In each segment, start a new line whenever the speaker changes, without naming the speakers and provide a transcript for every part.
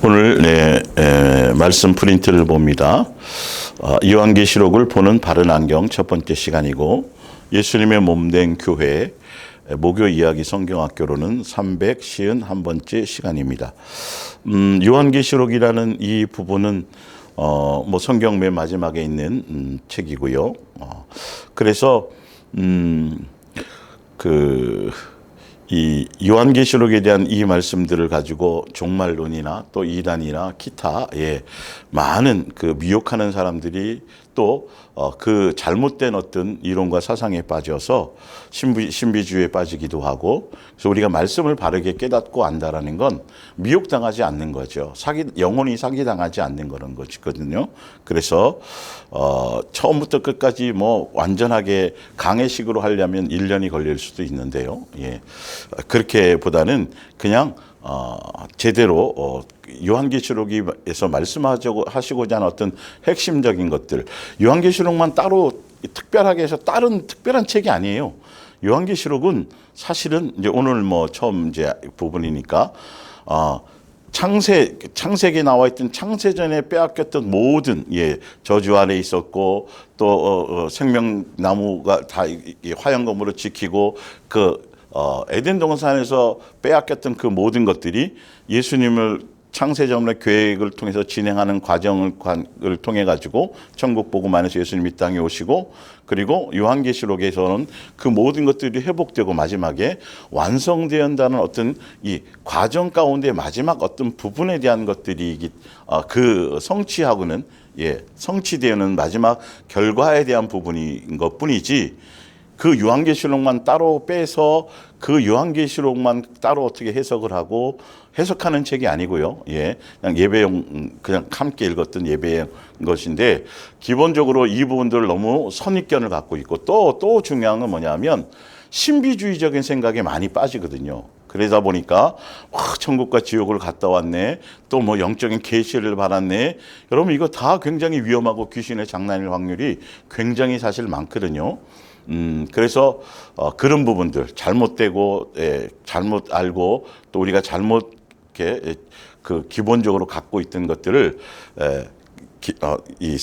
오늘 말씀 프린트를 봅니다. 요한계시록을 보는 바른 안경 첫 번째 시간이고, 예수님의 몸된 교회 목요 이야기 성경학교로는 351번째 시간입니다. 요한계시록이라는 이 부분은 성경 맨 마지막에 있는 책이고요. 그래서 이 요한계시록에 대한 이 말씀들을 가지고 종말론이나 또 이단이나 기타 많은 미혹하는 사람들이 또 그 잘못된 어떤 이론과 사상에 빠져서 신비주의에 빠지기도 하고, 그래서 우리가 말씀을 바르게 깨닫고 안다라는 건 미혹당하지 않는 거죠. 영혼이 사기당하지 않는 그런 것이거든요. 그래서 처음부터 끝까지 완전하게 강해식으로 하려면 1년이 걸릴 수도 있는데요. 그렇게 보다는 그냥 제대로 요한계시록에서 말씀하시고자 하는 어떤 핵심적인 것들, 요한계시록만 따로 특별하게 해서 다른 특별한 책이 아니에요. 요한계시록은 사실은 이제 오늘 처음 이제 부분이니까 창세기에 나와 있던 창세전에 빼앗겼던 모든 저주 아래 있었고, 또 생명나무가 다 화영검으로 지키고 에덴 동산에서 빼앗겼던 그 모든 것들이 예수님을 창세전의 계획을 통해서 진행하는 과정을 통해 가지고 천국 복음 안에서 예수님 이 땅에 오시고, 그리고 요한계시록에서는 그 모든 것들이 회복되고 마지막에 완성되었다는 어떤 이 과정 가운데 마지막 어떤 부분에 대한 것들이 그 성취하고는 성취되는 마지막 결과에 대한 부분인 것뿐이지, 그 요한계시록만 따로 빼서 그 요한계시록만 따로 어떻게 해석을 하고 해석하는 책이 아니고요. 그냥 예배용, 그냥 함께 읽었던 예배용 것인데, 기본적으로 이 부분들을 너무 선입견을 갖고 있고, 또 중요한 건 뭐냐면 신비주의적인 생각에 많이 빠지거든요. 그러다 보니까 천국과 지옥을 갔다 왔네, 또 영적인 계시를 받았네. 여러분, 이거 다 굉장히 위험하고 귀신의 장난일 확률이 굉장히 사실 많거든요. 그래서 그런 부분들 잘못되고 잘못 알고, 또 우리가 잘못 기본적으로 갖고 있던 것들을 이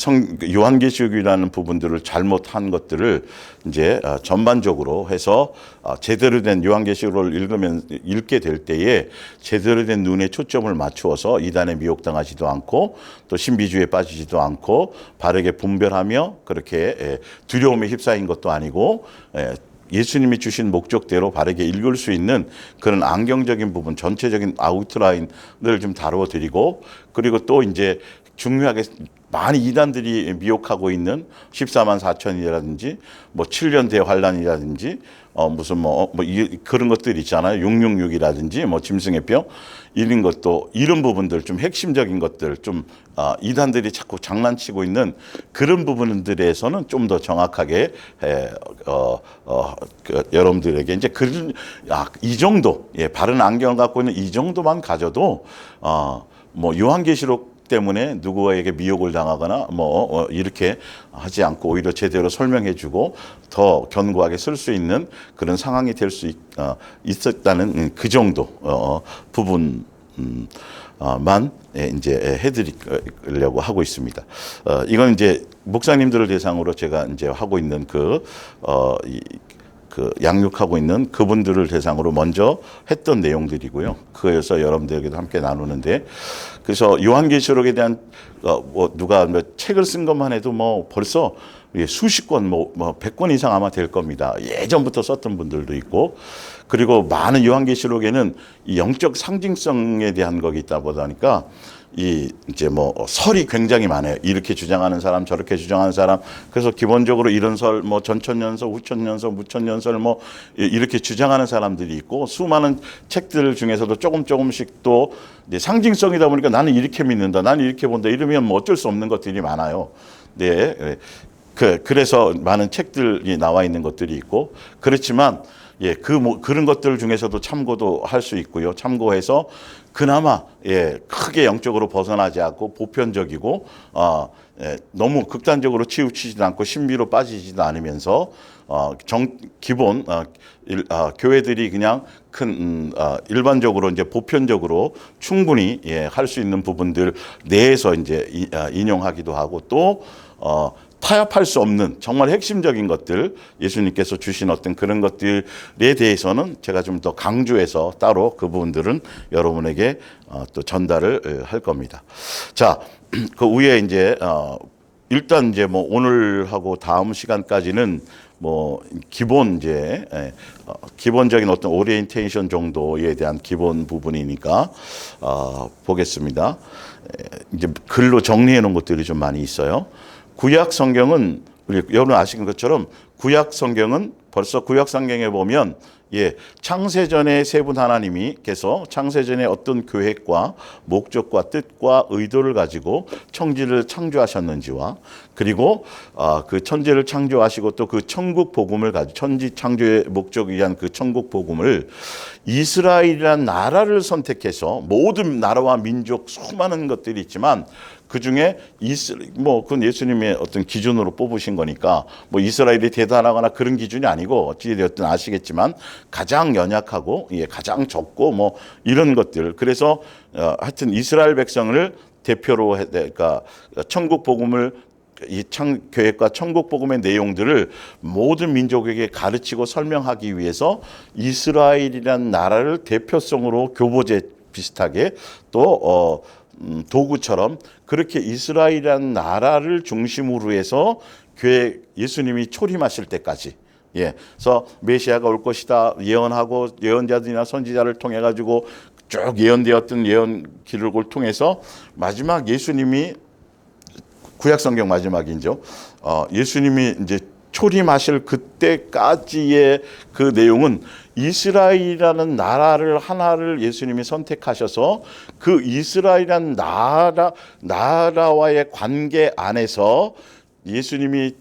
요한계시록이라는 부분들을 잘못한 것들을 이제 전반적으로 해서 제대로 된 요한계시록을 읽게 될 때에 제대로 된 눈에 초점을 맞추어서 이단에 미혹당하지도 않고, 또 신비주의에 빠지지도 않고, 바르게 분별하며 그렇게 두려움에 휩싸인 것도 아니고, 예수님이 주신 목적대로 바르게 읽을 수 있는 그런 안경적인 부분, 전체적인 아웃라인을 좀 다루어 드리고, 그리고 또 이제 중요하게 많이 이단들이 미혹하고 있는 14만 4천이라든지 7년 대환란이라든지 그런 것들 있잖아요. 666이라든지 짐승의 뼈, 이런 것도, 이런 부분들 좀 핵심적인 것들, 좀 이단들이 자꾸 장난치고 있는 그런 부분들에서는 좀 더 정확하게 여러분들에게 이제 이 정도, 바른 안경을 갖고 있는 이 정도만 가져도 요한계시록 때문에 누구에게 미혹을 당하거나 이렇게 하지 않고 오히려 제대로 설명해주고 더 견고하게 쓸 수 있는 그런 상황이 될 수 있었다는 그 정도 부분만 이제 해드리려고 하고 있습니다. 이건 이제 목사님들을 대상으로 제가 이제 하고 있는 양육하고 있는 그분들을 대상으로 먼저 했던 내용들이고요. 그래서 여러분들에게도 함께 나누는데, 그래서 요한계시록에 대한 누가 책을 쓴 것만 해도 벌써 수십 권, 100권 이상 아마 될 겁니다. 예전부터 썼던 분들도 있고, 그리고 많은 요한계시록에는 이 영적 상징성에 대한 것이 있다 보니까 이제 설이 굉장히 많아요. 이렇게 주장하는 사람, 저렇게 주장하는 사람. 그래서 기본적으로 이런 설, 전천년설, 후천년설, 무천년설 이렇게 주장하는 사람들이 있고, 수많은 책들 중에서도 조금씩 또 이제 상징성이다 보니까 나는 이렇게 믿는다, 나는 이렇게 본다, 이러면 어쩔 수 없는 것들이 많아요. 그래서 많은 책들이 나와 있는 것들이 있고, 그렇지만 그런 것들 중에서도 참고도 할 수 있고요. 참고해서 그나마 크게 영적으로 벗어나지 않고 보편적이고 너무 극단적으로 치우치지도 않고 신비로 빠지지도 않으면서 기본 교회들이 그냥 일반적으로 이제 보편적으로 충분히 할 수 있는 부분들 내에서 이제 인용하기도 하고 또 타협할 수 없는 정말 핵심적인 것들 예수님께서 주신 어떤 그런 것들에 대해서는 제가 좀 더 강조해서 따로 그 부분들은 여러분에게 또 전달을 할 겁니다. 자, 그 위에 이제 일단 이제 뭐 오늘하고 다음 시간까지는 뭐 기본 이제 기본적인 어떤 오리엔테이션 정도에 대한 기본 부분이니까 보겠습니다. 이제 글로 정리해 놓은 것들이 좀 많이 있어요. 구약 성경은 우리 여러분 아시는 것처럼 구약 성경은 벌써 구약 성경에 보면 창세전에 세 분 하나님이께서 창세전에 어떤 계획과 목적과 뜻과 의도를 가지고 천지를 창조하셨는지와 그리고 그 천지를 창조하시고 또 그 천국 복음을 가지고 천지 창조의 목적을 위한 그 천국 복음을 이스라엘이라는 나라를 선택해서 모든 나라와 민족 수많은 것들이 있지만 그 중에 그건 예수님의 어떤 기준으로 뽑으신 거니까 뭐 이스라엘이 대단하거나 그런 기준이 아니고 어찌되었든 아시겠지만 가장 연약하고 가장 적고 뭐 이런 것들. 그래서 하여튼 이스라엘 백성을 대표로 그러니까 천국 복음을 계획과 천국 복음의 내용들을 모든 민족에게 가르치고 설명하기 위해서 이스라엘이라는 나라를 대표성으로 교보제 비슷하게 또 도구처럼 그렇게 이스라엘이라는 나라를 중심으로 해서 예수님이 초림하실 때까지 그래서 메시아가 올 것이다 예언하고 예언자들이나 선지자를 통해 가지고 쭉 예언되었던 예언 기록을 통해서 마지막 예수님이 구약 성경 마지막이죠. 예수님이 이제 초림하실 그때까지의 그 내용은 이스라엘이라는 나라를 하나를 예수님이 선택하셔서 그 이스라엘이라는 나라와의 관계 안에서 예수님이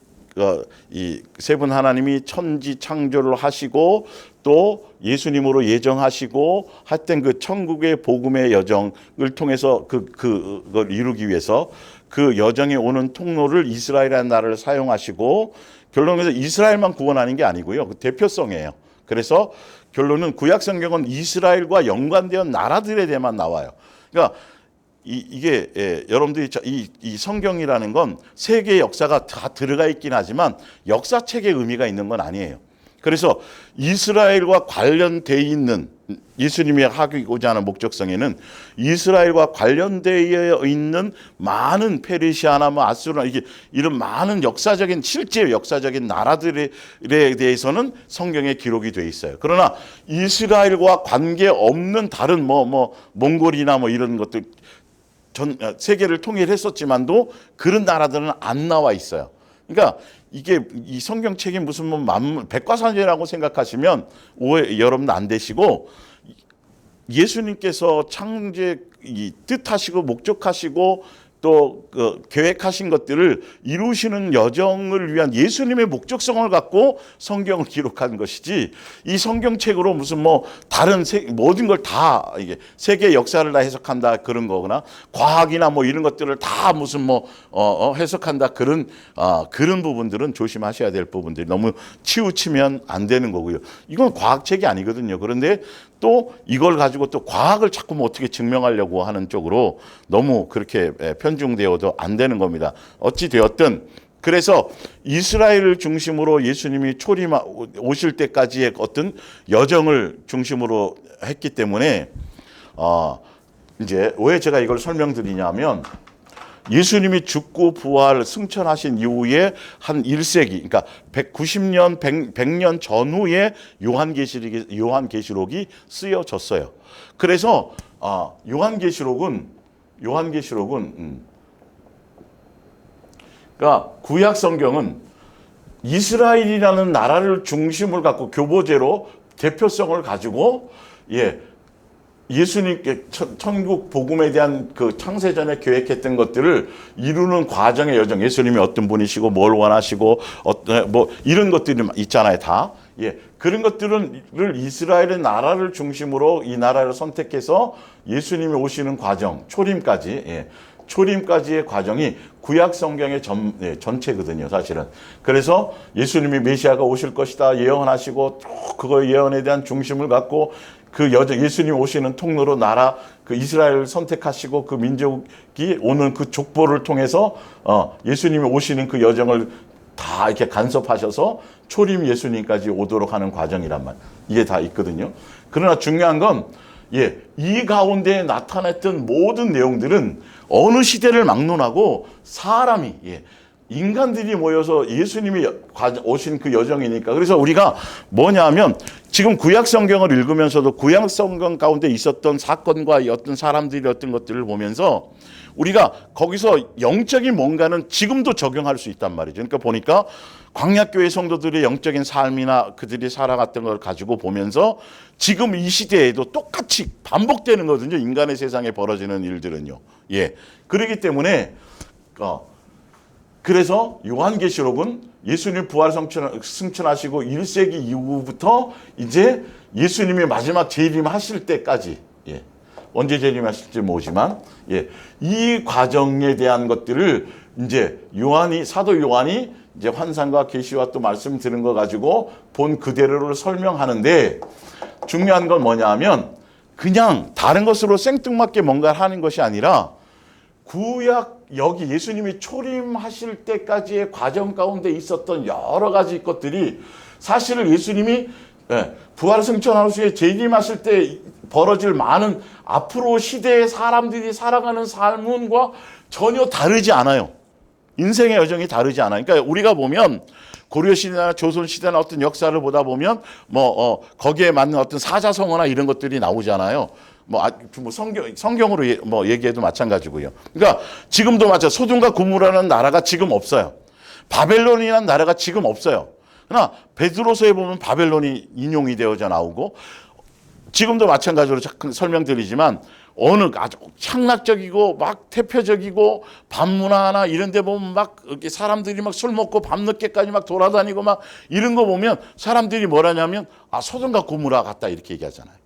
이 세 분 하나님이 천지 창조를 하시고 또 예수님으로 예정하시고 하여튼 그 천국의 복음의 여정을 통해서 그걸 이루기 위해서 그 여정에 오는 통로를 이스라엘이라는 나라를 사용하시고 결론에서 이스라엘만 구원하는 게 아니고요. 그 대표성이에요. 그래서 결론은 구약 성경은 이스라엘과 연관된 나라들에 대해만 나와요. 그러니까 이게 여러분들이 이 성경이라는 건 세계의 역사가 다 들어가 있긴 하지만 역사책의 의미가 있는 건 아니에요. 그래서 이스라엘과 관련돼 있는 예수님이 하고자 하는 목적성에는 이스라엘과 관련되어 있는 많은 페르시아나 뭐 아수르나 이런 많은 실제 역사적인 나라들에 대해서는 성경에 기록이 돼 있어요. 그러나 이스라엘과 관계 없는 다른 몽골이나 뭐 이런 것들 전 세계를 통일했었지만도 그런 나라들은 안 나와 있어요. 그러니까 이게 이 성경책이 무슨 백과사전이라고 생각하시면 여러분 안 되시고 예수님께서 창조의 뜻하시고 목적하시고 또 그 계획하신 것들을 이루시는 여정을 위한 예수님의 목적성을 갖고 성경을 기록한 것이지 이 성경책으로 무슨 다른 모든 걸 다 이게 세계 역사를 다 해석한다 그런 거거나 과학이나 이런 것들을 다 무슨 해석한다 그런 부분들은 조심하셔야 될 부분들이 너무 치우치면 안 되는 거고요. 이건 과학책이 아니거든요. 그런데 또 이걸 가지고 또 과학을 자꾸 어떻게 증명하려고 하는 쪽으로 너무 그렇게 편중되어도 안 되는 겁니다. 어찌 되었든 그래서 이스라엘을 중심으로 예수님이 오실 때까지의 어떤 여정을 중심으로 했기 때문에 이제 왜 제가 이걸 설명드리냐면 예수님이 죽고 부활 승천하신 이후에 한 1세기 그러니까 190년 100년 전후에 요한계시록이 쓰여졌어요. 그래서 요한계시록은 그러니까 구약 성경은 이스라엘이라는 나라를 중심을 갖고 교보제로 대표성을 가지고 예수님께 천국 복음에 대한 그 창세전에 계획했던 것들을 이루는 과정의 여정, 예수님이 어떤 분이시고 뭘 원하시고 이런 것들이 있잖아요, 다. 그런 것들을 이스라엘의 나라를 중심으로 이 나라를 선택해서 예수님이 오시는 과정, 초림까지 초림까지의 과정이 구약 성경의 전체거든요, 사실은. 그래서 예수님이 메시아가 오실 것이다 예언하시고 또 그 예언에 대한 중심을 갖고 그 예수님 오시는 통로로 나라 그 이스라엘을 선택하시고 그 민족이 오는 그 족보를 통해서 예수님이 오시는 그 여정을 다 이렇게 간섭하셔서 초림 예수님까지 오도록 하는 과정이란 말. 이게 다 있거든요. 그러나 중요한 건 이 가운데 나타났던 모든 내용들은 어느 시대를 막론하고 사람이 인간들이 모여서 예수님이 오신 그 여정이니까. 그래서 우리가 뭐냐 하면 지금 구약 성경을 읽으면서도 구약 성경 가운데 있었던 사건과 어떤 사람들이 어떤 것들을 보면서 우리가 거기서 영적인 뭔가는 지금도 적용할 수 있단 말이죠. 그러니까 보니까 광야교회 성도들의 영적인 삶이나 그들이 살아갔던 걸 가지고 보면서 지금 이 시대에도 똑같이 반복되는 거거든요. 인간의 세상에 벌어지는 일들은요. 그렇기 때문에 그래서 요한계시록은 예수님 부활 승천하시고 1세기 이후부터 이제 예수님이 마지막 재림하실 때까지 언제 재림하실지 모르지만 이 과정에 대한 것들을 이제 사도 요한이 이제 환상과 계시와 또 말씀 들은 거 가지고 본 그대로를 설명하는데 중요한 건 뭐냐면 그냥 다른 것으로 생뚱맞게 뭔가를 하는 것이 아니라 구약 여기 예수님이 초림하실 때까지의 과정 가운데 있었던 여러 가지 것들이 사실은 예수님이 부활 승천하시고 재림하실 때 벌어질 많은 앞으로 시대의 사람들이 살아가는 삶과 전혀 다르지 않아요. 인생의 여정이 다르지 않아요. 그러니까 우리가 보면 고려시대나 조선시대나 어떤 역사를 보다 보면 거기에 맞는 어떤 사자성어나 이런 것들이 나오잖아요. 성경으로 얘기해도 마찬가지고요. 그러니까 지금도 마찬가지 소돔과 고모라는 나라가 지금 없어요. 바벨론이라는 나라가 지금 없어요. 그러나 베드로서에 보면 바벨론이 인용이 되어져 나오고 지금도 마찬가지로 설명드리지만 어느 아주 창락적이고 막 대표적이고 밤문화나 이런 데 보면 막 이렇게 사람들이 막 술 먹고 밤늦게까지 막 돌아다니고 막 이런 거 보면 사람들이 뭐라냐면 소돔과 고모라 같다 이렇게 얘기하잖아요.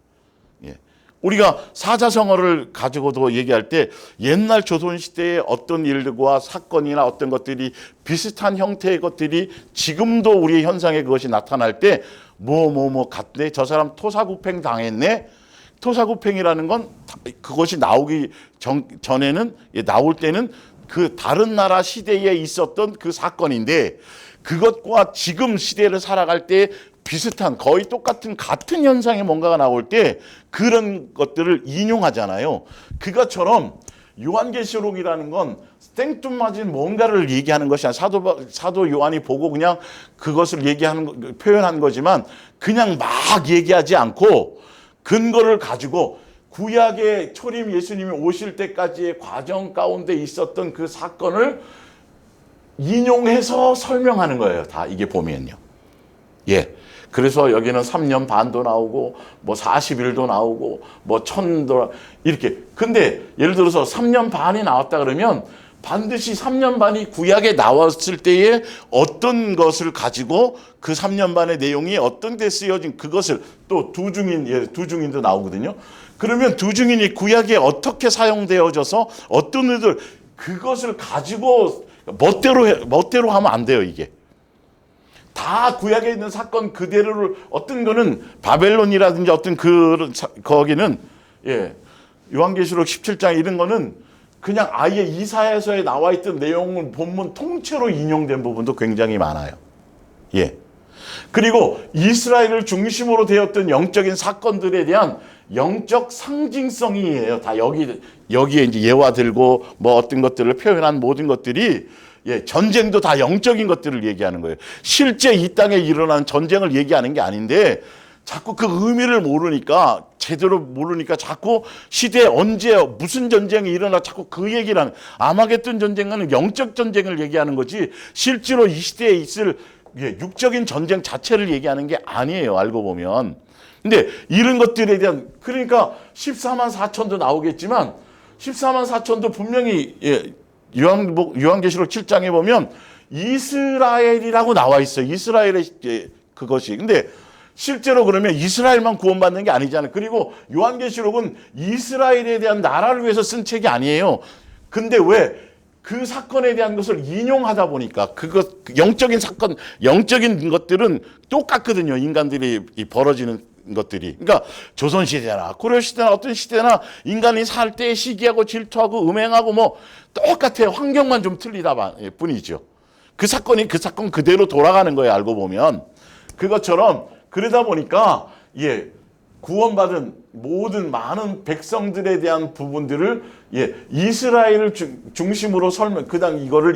우리가 사자성어를 가지고도 얘기할 때 옛날 조선시대의 어떤 일들과 사건이나 어떤 것들이 비슷한 형태의 것들이 지금도 우리의 현상에 그것이 나타날 때 같네 저 사람 토사구팽 당했네. 토사구팽이라는 건 그것이 나오기 전에는 나올 때는 그 다른 나라 시대에 있었던 그 사건인데 그것과 지금 시대를 살아갈 때 비슷한 거의 똑같은 같은 현상의 뭔가가 나올 때 그런 것들을 인용하잖아요. 그것처럼 요한계시록이라는 건 생뚱맞은 뭔가를 얘기하는 것이 아니라 사도 요한이 보고 그냥 그것을 표현한 거지만 그냥 막 얘기하지 않고 근거를 가지고 구약의 초림 예수님이 오실 때까지의 과정 가운데 있었던 그 사건을 인용해서 설명하는 거예요. 다 이게 보면요. 그래서 여기는 3년 반도 나오고 40일도 나오고 1000도 이렇게. 근데 예를 들어서 3년 반이 나왔다 그러면 반드시 3년 반이 구약에 나왔을 때에 어떤 것을 가지고 그 3년 반의 내용이 어떤 데 쓰여진 그것을 또 두 중인도 나오거든요. 그러면 두 중인이 구약에 어떻게 사용되어져서 어떤 의들 그것을 가지고 멋대로 하면 안 돼요. 이게 다 구약에 있는 사건 그대로를 어떤 거는 바벨론이라든지 어떤 거기는 요한계시록 17장 이런 거는 그냥 아예 이사야서에 나와 있던 내용을 본문 통째로 인용된 부분도 굉장히 많아요. 그리고 이스라엘을 중심으로 되었던 영적인 사건들에 대한 영적 상징성이에요. 다 여기에 이제 예화 들고 어떤 것들을 표현한 모든 것들이 전쟁도 다 영적인 것들을 얘기하는 거예요. 실제 이 땅에 일어난 전쟁을 얘기하는 게 아닌데 자꾸 그 의미를 제대로 모르니까 자꾸 시대에 언제 무슨 전쟁이 일어나 자꾸 그 얘기를 하는 아마겟돈 전쟁은 영적 전쟁을 얘기하는 거지 실제로 이 시대에 있을 육적인 전쟁 자체를 얘기하는 게 아니에요. 알고 보면. 근데 이런 것들에 대한 그러니까 14만 4천도 나오겠지만 14만 4천도 분명히 요한계시록 7장에 보면 이스라엘이라고 나와 있어요. 이스라엘의 그것이. 근데 실제로 그러면 이스라엘만 구원받는 게 아니잖아요. 그리고 요한계시록은 이스라엘에 대한 나라를 위해서 쓴 책이 아니에요. 근데 왜 그 사건에 대한 것을 인용하다 보니까 영적인 사건, 영적인 것들은 똑같거든요. 인간들이 벌어지는 것들이. 그러니까 조선시대나 고려시대나 어떤 시대나 인간이 살 때 시기하고 질투하고 음행하고 뭐 똑같아요. 환경만 좀 틀리다 뿐이죠. 그 사건 그대로 돌아가는 거예요. 알고 보면. 그것처럼 그러다 보니까 구원받은 모든 많은 백성들에 대한 부분들을 이스라엘을 중심으로 이거를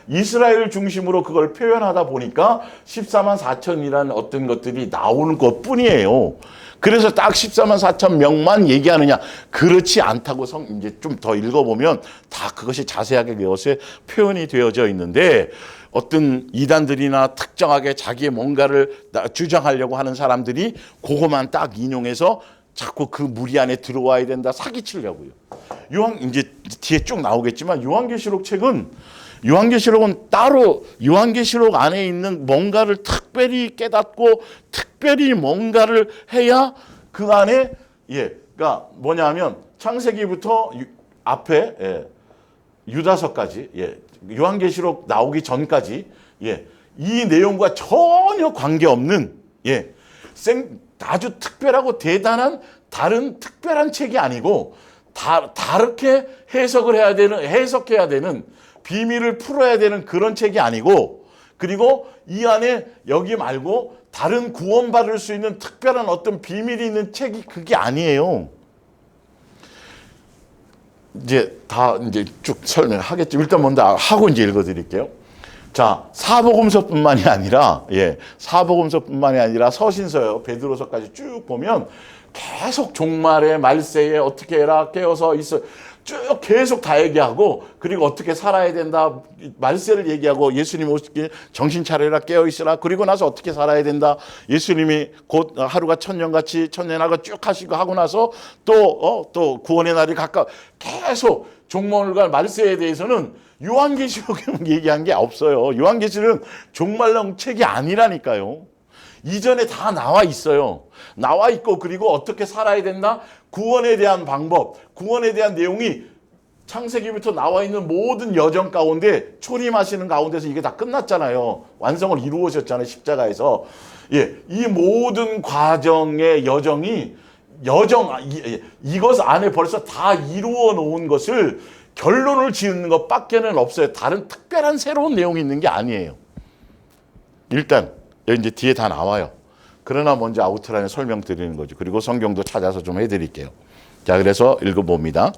이스라엘을 중심으로 그걸 표현하다 보니까 14만 4천이라는 어떤 것들이 나오는 것 뿐이에요. 그래서 딱 14만 4천 명만 얘기하느냐? 그렇지 않다고 이제 좀 더 읽어보면 다 그것이 자세하게 그것에 표현이 되어져 있는데, 어떤 이단들이나 특정하게 자기의 뭔가를 주장하려고 하는 사람들이 그것만 딱 인용해서 자꾸 그 무리 안에 들어와야 된다, 사기치려고요. 이제 뒤에 쭉 나오겠지만 요한계시록은 따로 요한계시록 안에 있는 뭔가를 특별히 깨닫고 특별히 뭔가를 해야 그 안에 그러니까 뭐냐면 창세기부터 앞에 유다서까지 요한계시록 나오기 전까지 이 내용과 전혀 관계없는 아주 특별하고 대단한 다른 특별한 책이 아니고 다르게 해석해야 되는 비밀을 풀어야 되는 그런 책이 아니고, 그리고 이 안에 여기 말고 다른 구원받을 수 있는 특별한 어떤 비밀이 있는 책이 그게 아니에요. 이제 쭉 설명하겠죠. 일단 먼저 하고 이제 읽어드릴게요. 자, 사복음서뿐만이 아니라 서신서요, 베드로서까지 쭉 보면 계속 종말에 말세에 어떻게 해라, 깨어서 있어, 쭉 계속 다 얘기하고, 그리고 어떻게 살아야 된다, 말세를 얘기하고, 예수님 오시기 정신 차려라, 깨어 있으라, 그리고 나서 어떻게 살아야 된다, 예수님이 곧 하루가 천년같이 천년하고 쭉 하시고 하고 나서 또 구원의 날이 계속 종말과 말세에 대해서는 요한계시록에 얘기한 게 없어요. 요한계시록은 종말론 책이 아니라니까요. 이전에 다 나와 있어요. 나와 있고, 그리고 어떻게 살아야 된다, 구원에 대한 방법, 구원에 대한 내용이 창세기부터 나와 있는 모든 여정 가운데, 초림하시는 가운데서 이게 다 끝났잖아요. 완성을 이루어졌잖아요, 십자가에서. 이 모든 과정의 이것 안에 벌써 다 이루어 놓은 것을 결론을 지은 것밖에는 없어요. 다른 특별한 새로운 내용이 있는 게 아니에요. 일단 이제 뒤에 다 나와요. 그러나 먼저 아우트라인 설명드리는 거죠. 그리고 성경도 찾아서 좀 해드릴게요. 자, 그래서 읽어봅니다.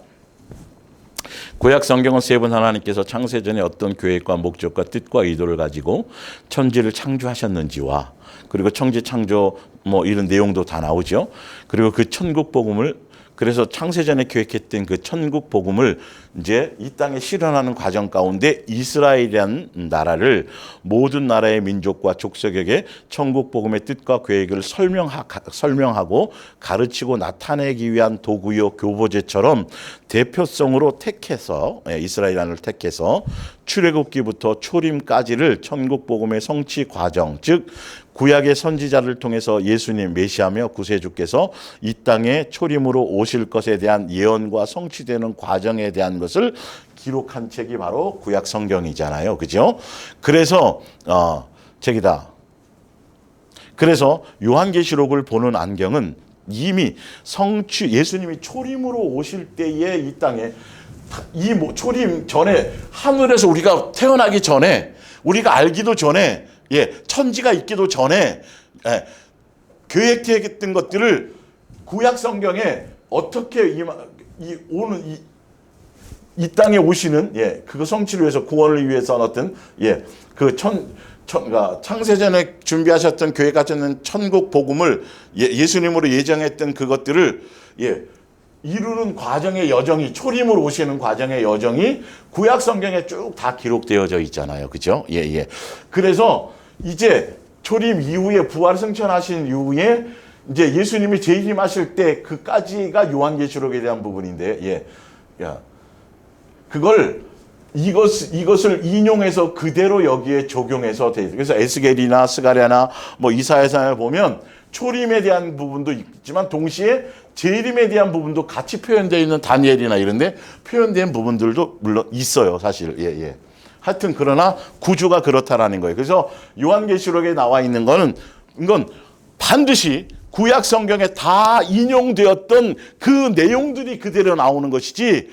구약 성경은 세 번 하나님께서 창세전에 어떤 계획과 목적과 뜻과 의도를 가지고 천지를 창조하셨는지와, 그리고 천지 창조 이런 내용도 다 나오죠. 그리고 그 천국 복음을, 그래서 창세전에 계획했던 그 천국 복음을 이제 이 땅에 실현하는 과정 가운데 이스라엘이라는 나라를 모든 나라의 민족과 족속에게 천국 복음의 뜻과 계획을 설명하고 가르치고 나타내기 위한 도구요 교보제처럼 대표성으로 택해서, 이스라엘을 택해서 출애굽기부터 초림까지를 천국 복음의 성취 과정, 즉 구약의 선지자를 통해서 예수님 메시아며 구세주께서 이 땅에 초림으로 오실 것에 대한 예언과 성취되는 과정에 대한 것을 기록한 책이 바로 구약 성경이잖아요. 그죠? 그래서 책이다. 그래서 요한계시록을 보는 안경은 이미 예수님이 초림으로 오실 때에 이 땅에 초림 전에, 하늘에서 우리가 태어나기 전에, 우리가 알기도 전에, 천지가 있기도 전에 계획했던 것들을 구약 성경에 어떻게 이 땅에 오시는 그거 성취를 위해서, 구원을 위해서 어떤 창세전에 준비하셨던, 계획하셨던 천국 복음을 예수님으로 예정했던 그것들을 이루는 과정의 여정이, 초림으로 오시는 과정의 여정이 구약 성경에 쭉 다 기록되어져 있잖아요. 그죠? 그래서 이제 초림 이후에, 부활 승천하신 이후에 이제 예수님이 재림하실 때 그까지가 요한계시록에 대한 부분인데, 이것을 인용해서 그대로 여기에 적용해서 돼 있어요. 그래서 에스겔이나 스가랴나 이사야서에 보면 초림에 대한 부분도 있지만 동시에 재림에 대한 부분도 같이 표현되어 있는 다니엘이나 이런데 표현된 부분들도 물론 있어요, 사실. 예. 하여튼 그러나 구조가 그렇다라는 거예요. 그래서 요한계시록에 나와 있는 거는 이건 반드시 구약 성경에 다 인용되었던 그 내용들이 그대로 나오는 것이지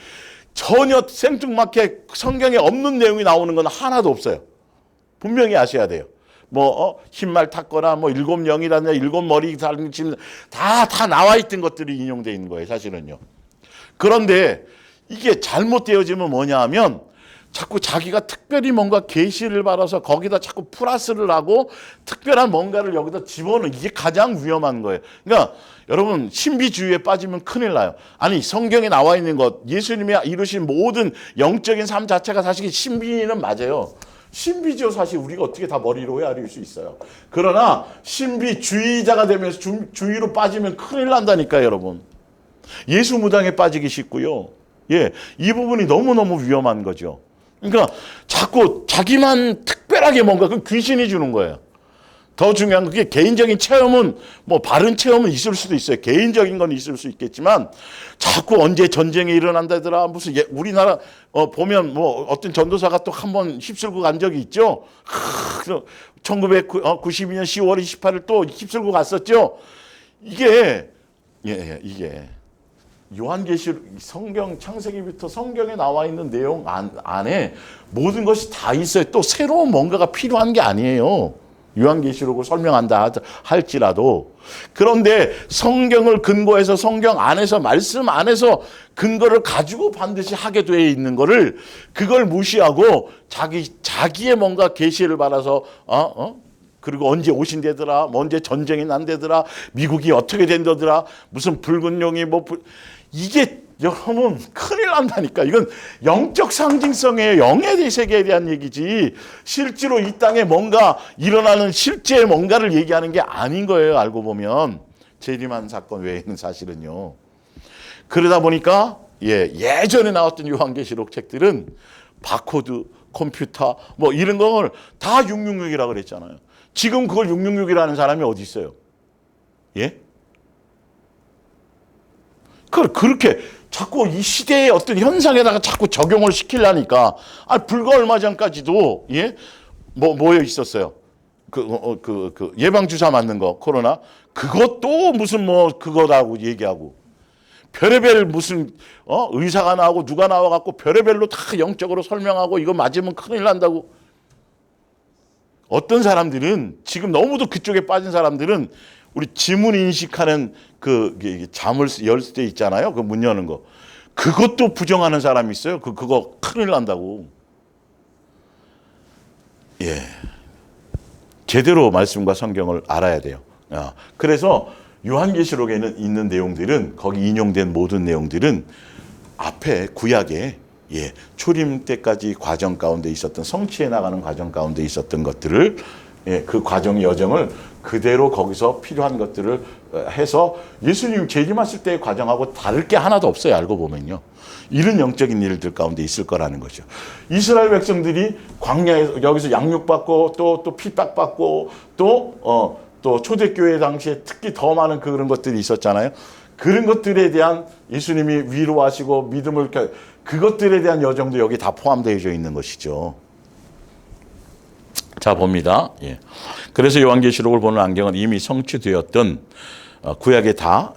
전혀 생뚱맞게 성경에 없는 내용이 나오는 건 하나도 없어요. 분명히 아셔야 돼요. 흰말 탔거나 일곱 영이라든가 일곱 머리 달린 다 나와 있던 것들이 인용되어 있는 거예요, 사실은요. 그런데 이게 잘못되어지면 뭐냐 하면 자꾸 자기가 특별히 뭔가 계시를 받아서 거기다 자꾸 플러스를 하고 특별한 뭔가를 여기다 집어넣는, 이게 가장 위험한 거예요. 그러니까 여러분, 신비주의에 빠지면 큰일 나요. 아니, 성경에 나와 있는 것, 예수님이 이루신 모든 영적인 삶 자체가 사실 신비는 맞아요. 신비죠. 사실 우리가 어떻게 다 머리로 헤아릴 수 있어요. 그러나 신비주의자가 되면서 주의로 빠지면 큰일 난다니까요, 여러분. 예수 무당에 빠지기 쉽고요. 예, 이 부분이 너무너무 위험한 거죠. 그러니까 자꾸 자기만 특별하게 뭔가 그 귀신이 주는 거예요. 더 중요한 건 그게 개인적인 체험은 바른 체험은 있을 수도 있어요. 개인적인 건 있을 수 있겠지만 자꾸 언제 전쟁이 일어난다더라 무슨 우리나라 보면 어떤 전도사가 또 한 번 휩쓸고 간 적이 있죠. 1992년 10월 28일 또 휩쓸고 갔었죠. 이게 요한계시록 성경 창세기부터 성경에 나와 있는 내용 안에 모든 것이 다 있어요. 또 새로운 뭔가가 필요한 게 아니에요. 요한계시록을 설명한다 할지라도. 그런데 성경을 근거해서 성경 안에서 말씀 안에서 근거를 가지고 반드시 하게 되어 있는 거를 그걸 무시하고 자기의 뭔가 계시를 받아서 그리고 언제 오신대더라, 언제 전쟁이 난대더라, 미국이 어떻게 된다더라, 무슨 붉은 용이 이게 여러분 큰일 난다니까. 이건 영적 상징성의 영의 세계에 대한 얘기지 실제로 이 땅에 뭔가 일어나는 실제 뭔가를 얘기하는 게 아닌 거예요. 알고 보면 재림한 사건 외에는 사실은요. 그러다 보니까 예전에 나왔던 요한계시록 책들은 바코드, 컴퓨터 이런 걸 다 666이라고 그랬잖아요. 지금 그걸 666이라는 사람이 어디 있어요? 예? 그렇게 자꾸 이 시대의 어떤 현상에다가 자꾸 적용을 시키려니까 불과 얼마 전까지도 뭐에 있었어요? 그 예방 주사 맞는 거 코로나 그것도 무슨 그거라고 얘기하고 별의별 무슨 의사가 나오고 누가 나와 갖고 별의별로 다 영적으로 설명하고 이거 맞으면 큰일 난다고. 어떤 사람들은 지금 너무도 그쪽에 빠진 사람들은 우리 지문 인식하는 잠을 열 때 있잖아요. 그 문 여는 거. 그것도 부정하는 사람이 있어요. 그거 큰일 난다고. 예. 제대로 말씀과 성경을 알아야 돼요. 그래서 요한계시록에는 있는 내용들은 거기 인용된 모든 내용들은 앞에 구약에 초림 때까지 과정 가운데 있었던 성취해 나가는 과정 가운데 있었던 것들을 그 과정의 여정을 그대로 거기서 필요한 것들을 해서 예수님 재림하실 때의 과정하고 다를 게 하나도 없어요. 알고 보면요. 이런 영적인 일들 가운데 있을 거라는 거죠. 이스라엘 백성들이 광야에서 여기서 양육받고 또 핍박받고 또 초대교회 당시에 특히 더 많은 그런 것들이 있었잖아요. 그런 것들에 대한 예수님이 위로하시고 믿음을 그것들에 대한 여정도 여기 다 포함되어 있는 것이죠. 자 봅니다. 그래서 요한계시록을 보는 안경은 이미 성취되었던 구약에 다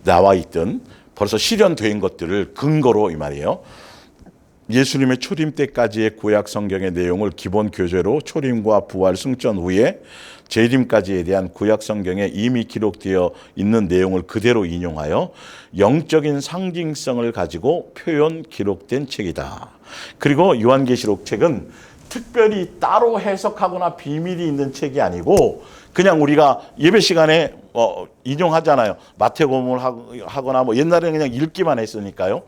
나와 있던 벌써 실현된 것들을 근거로 이 말이에요. 예수님의 초림 때까지의 구약 성경의 내용을 기본 교재로 초림과 부활 승천 후에 재림까지에 대한 구약 성경에 이미 기록되어 있는 내용을 그대로 인용하여 영적인 상징성을 가지고 표현 기록된 책이다. 그리고 요한계시록 책은 특별히 따로 해석하거나 비밀이 있는 책이 아니고 그냥 우리가 예배 시간에 인용하잖아요. 마태복음을 하거나 옛날에는 그냥 읽기만 했으니까요.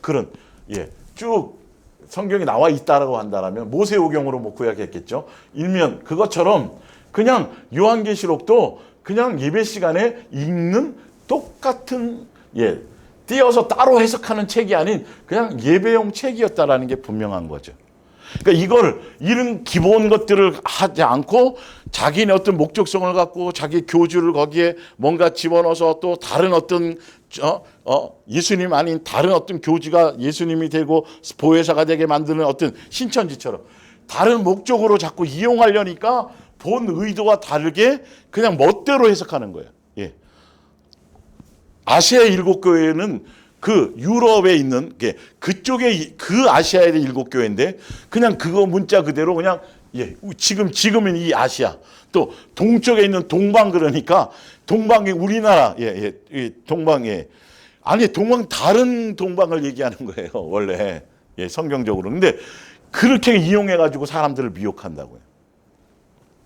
그런 쭉 성경에 나와 있다라고 한다면 모세오경으로 구약했겠죠. 일면 그것처럼 그냥 요한계시록도 그냥 예배 시간에 읽는 똑같은 띄어서 따로 해석하는 책이 아닌 그냥 예배용 책이었다라는 게 분명한 거죠. 그러니까 이런 기본 것들을 하지 않고 자기네 어떤 목적성을 갖고 자기 교주를 거기에 뭔가 집어넣어서 또 다른 어떤 예수님 아닌 다른 어떤 교주가 예수님이 되고 보혜사가 되게 만드는 어떤 신천지처럼 다른 목적으로 자꾸 이용하려니까 본 의도와 다르게 그냥 멋대로 해석하는 거예요. 예. 아시아 일곱 교회는 그 유럽에 있는 그쪽에 그 아시아에 있는 일곱 교회인데 그냥 그거 문자 그대로 그냥 지금은 이 아시아 또 동쪽에 있는 동방 그러니까 동방이 우리나라 동방에 아니 동방 다른 동방을 얘기하는 거예요 원래 성경적으로. 근데 그렇게 이용해 가지고 사람들을 미혹한다고요.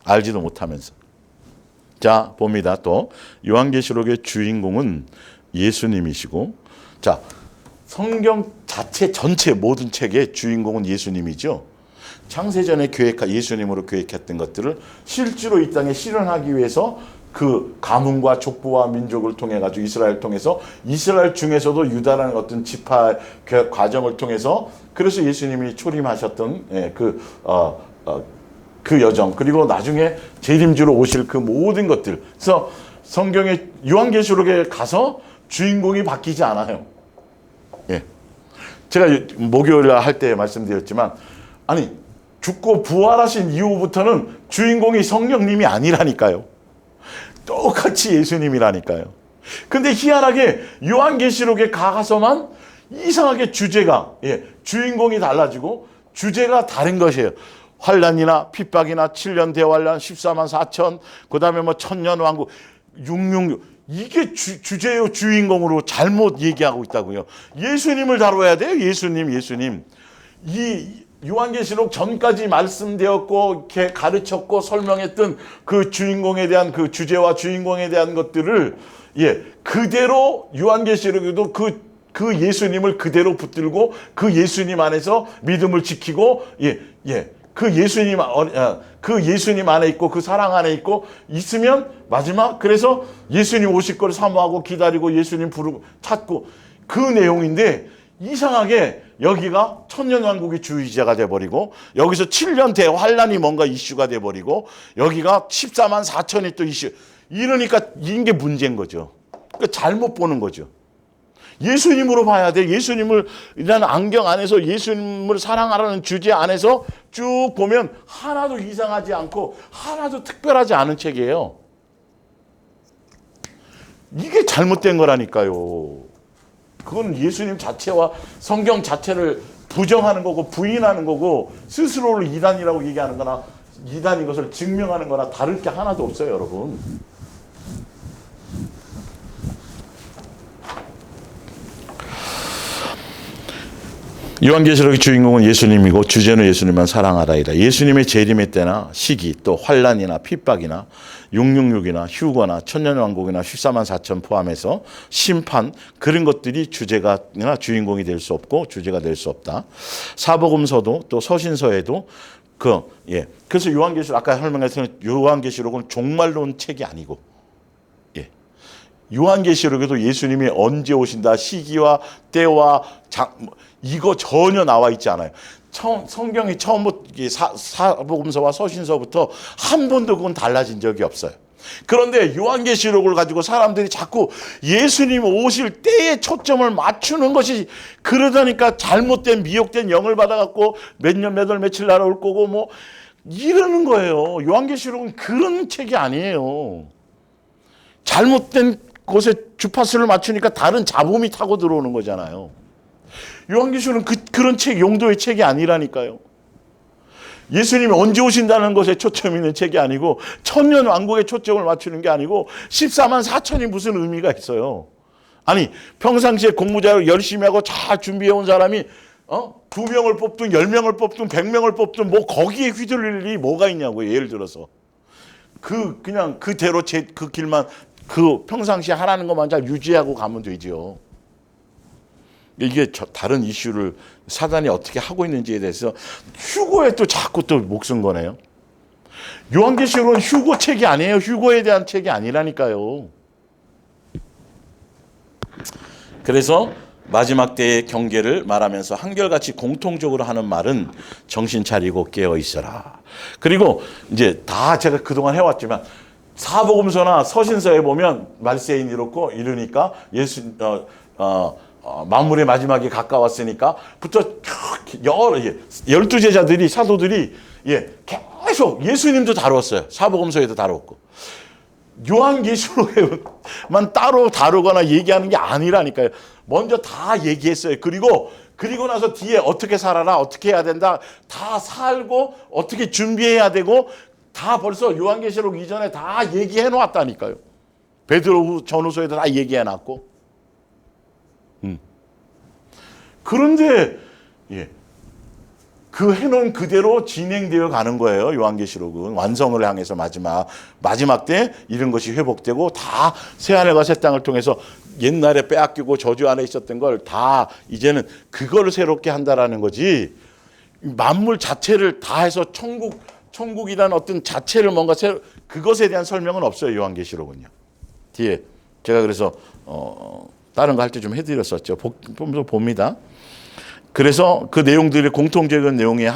알지도 못하면서. 자 봅니다. 또 요한계시록의 주인공은 예수님이시고 자 성경 자체 전체 모든 책의 주인공은 예수님이죠. 창세전에 예수님으로 계획했던 것들을 실제로 이 땅에 실현하기 위해서 그 가문과 족보와 민족을 통해 가지고 이스라엘 통해서 이스라엘 중에서도 유다라는 어떤 지파 과정을 통해서 그래서 예수님이 초림하셨던 그 여정 그리고 나중에 재림주로 오실 그 모든 것들. 그래서 성경의 요한계시록에 가서 주인공이 바뀌지 않아요. 예. 제가 목요일 할 때 말씀드렸지만 아니 죽고 부활하신 이후부터는 주인공이 성령님이 아니라니까요. 똑같이 예수님이라니까요. 근데 희한하게 요한계시록에 가서만 이상하게 주제가 주인공이 달라지고 주제가 다른 것이에요. 환란이나 핍박이나 7년 대환란 14만 4천 그다음에 뭐 천년 왕국 666 이게 주제요 주인공으로 잘못 얘기하고 있다고요. 예수님을 다뤄야 돼요. 예수님. 이 요한계시록 전까지 말씀되었고 이렇게 가르쳤고 설명했던 그 주인공에 대한 그 주제와 주인공에 대한 것들을 그대로 요한계시록에도 그 예수님을 그대로 붙들고 그 예수님 안에서 믿음을 지키고 그 예수님 안에 있고 그 사랑 안에 있고 있으면 마지막 그래서 예수님 오실 걸 사모하고 기다리고 예수님 부르고 찾고 그 내용인데 이상하게 여기가 천년왕국의 주의자가 돼버리고 여기서 7년 대환란이 뭔가 이슈가 돼버리고 여기가 14만 4천이 또 이슈 이러니까 이게 문제인 거죠. 그러니까 잘못 보는 거죠. 예수님으로 봐야 돼. 예수님을 이라는 안경 안에서 예수님을 사랑하라는 주제 안에서 쭉 보면 하나도 이상하지 않고 하나도 특별하지 않은 책이에요. 이게 잘못된 거라니까요. 그건 예수님 자체와 성경 자체를 부정하는 거고 부인하는 거고 스스로를 이단이라고 얘기하는 거나 이단인 것을 증명하는 거나 다를 게 하나도 없어요, 여러분. 요한계시록의 주인공은 예수님이고 주제는 예수님만 사랑하라이다. 예수님의 재림의 때나 시기 또 환란이나 핍박이나 666이나 휴거나 천년왕국이나 14만 4천 포함해서 심판 그런 것들이 주제가 주인공이 될 수 없고 주제가 될 수 없다. 사복음서도 또 서신서에도 그래서 요한계시록 아까 설명했던 요한계시록은 종말론 책이 아니고 요한계시록에도 예수님이 언제 오신다 시기와 때와 이거 전혀 나와 있지 않아요. 성경이 처음부터 사복음서와 서신서부터 한 번도 그건 달라진 적이 없어요. 그런데 요한계시록을 가지고 사람들이 자꾸 예수님 오실 때에 초점을 맞추는 것이 그러다니까 잘못된 미혹된 영을 받아갖고 몇 년 몇 월 며칠 날아올 거고 뭐 이러는 거예요. 요한계시록은 그런 책이 아니에요. 잘못된 곳에 주파수를 맞추니까 다른 잡음이 타고 들어오는 거잖아요. 요한계시록은 그런 책 용도의 책이 아니라니까요. 예수님이 언제 오신다는 것에 초점 있는 책이 아니고 천년 왕국에 초점을 맞추는 게 아니고 14만 4천이 무슨 의미가 있어요. 아니 평상시에 공부자로 열심히 하고 잘 준비해온 사람이 2명을 뽑든 10명을 뽑든 100명을 뽑든 뭐 거기에 휘둘릴 일이 뭐가 있냐고요. 예를 들어서 그냥 그대로 그 길만 그 평상시에 하라는 것만 잘 유지하고 가면 되죠. 이게 다른 이슈를 사단이 어떻게 하고 있는지에 대해서 휴거에 또 자꾸 또 목숨 거네요. 요한계시록은 휴거 책이 아니에요. 휴거에 대한 책이 아니라니까요. 그래서 마지막 때의 경계를 말하면서 한결같이 공통적으로 하는 말은 정신 차리고 깨어 있어라. 그리고 이제 다 제가 그동안 해왔지만 사복음서나 서신서에 보면 말세인 이렇고 이러니까 만물의 마지막이 가까웠으니까부터 여러 12제자들이 사도들이 계속 예수님도 다뤘어요. 사복음서에도 다뤘고. 요한계시록에만 따로 다루거나 얘기하는 게 아니라니까요. 먼저 다 얘기했어요. 그리고 나서 뒤에 어떻게 살아라, 어떻게 해야 된다, 다 살고 어떻게 준비해야 되고 다 벌써 요한계시록 이전에 다 얘기해 놓았다니까요. 베드로 전후서에도 다 얘기해 놨고. 그런데 그 해놓은 그대로 진행되어 가는 거예요. 요한계시록은 완성을 향해서 마지막 때 이런 것이 회복되고 다 새하늘과 새 땅을 통해서 옛날에 빼앗기고 저주 안에 있었던 걸 다 이제는 그거를 새롭게 한다라는 거지. 만물 자체를 다 해서 천국이라는 어떤 자체를 뭔가 그것에 대한 설명은 없어요. 요한계시록은요. 뒤에 제가 그래서 다른 거 할 때 좀 해드렸었죠. 보면서 봅니다. 그래서 그 내용들이 공통적인 내용이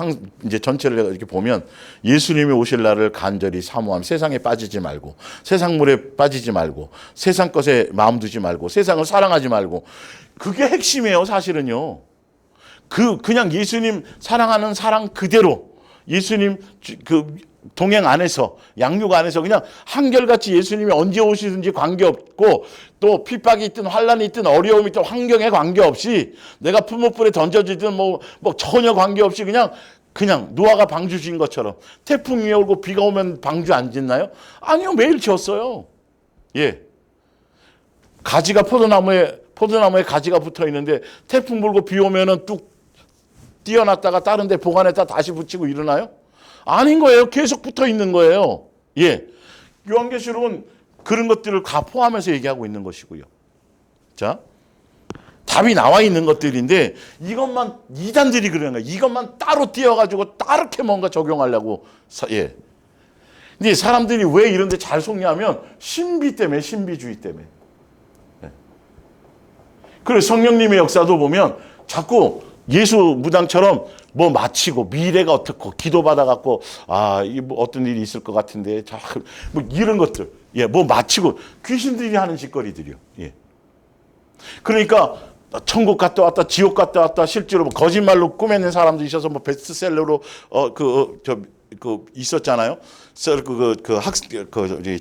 이제 전체를 이렇게 보면 예수님이 오실 날을 간절히 사모함. 세상에 빠지지 말고, 세상 물에 빠지지 말고, 세상 것에 마음 두지 말고, 세상을 사랑하지 말고. 그게 핵심이에요, 사실은요. 그냥 예수님 사랑하는 사랑 그대로, 예수님 동행 안에서, 양육 안에서 그냥 한결같이 예수님이 언제 오시든지 관계없고 또 핍박이 있든 환란이 있든 어려움이 있든 환경에 관계없이 내가 풀무불에 던져지든 뭐 전혀 관계없이 그냥 노아가 방주 지은 것처럼 태풍 위에 오고 비가 오면 방주 안 짓나요? 아니요, 매일 지었어요. 가지가 포도나무에 가지가 붙어 있는데 태풍 불고 비 오면은 뚝 띄어놨다가 다른 데 보관했다 다시 붙이고 이러나요? 아닌 거예요. 계속 붙어 있는 거예요. 요한계시록은 그런 것들을 다 포함해서 얘기하고 있는 것이고요. 자, 답이 나와 있는 것들인데 이것만 이단들이 그러는 거예요. 이것만 따로 띄어가지고 따르게 뭔가 적용하려고. 근데 사람들이 왜 이런 데 잘 속냐면 신비 때문에, 신비주의 때문에. 그래서 성령님의 역사도 보면 자꾸 예수 무당처럼 뭐 마치고 미래가 어떻고 기도받아갖고 뭐 어떤 일이 있을 것 같은데 뭐 이런 것들 뭐 마치고 귀신들이 하는 짓거리들이요. 그러니까 천국 갔다 왔다 지옥 갔다 왔다 실제로 뭐 거짓말로 꾸며낸 사람도 있어서 뭐 베스트셀러로 있었잖아요.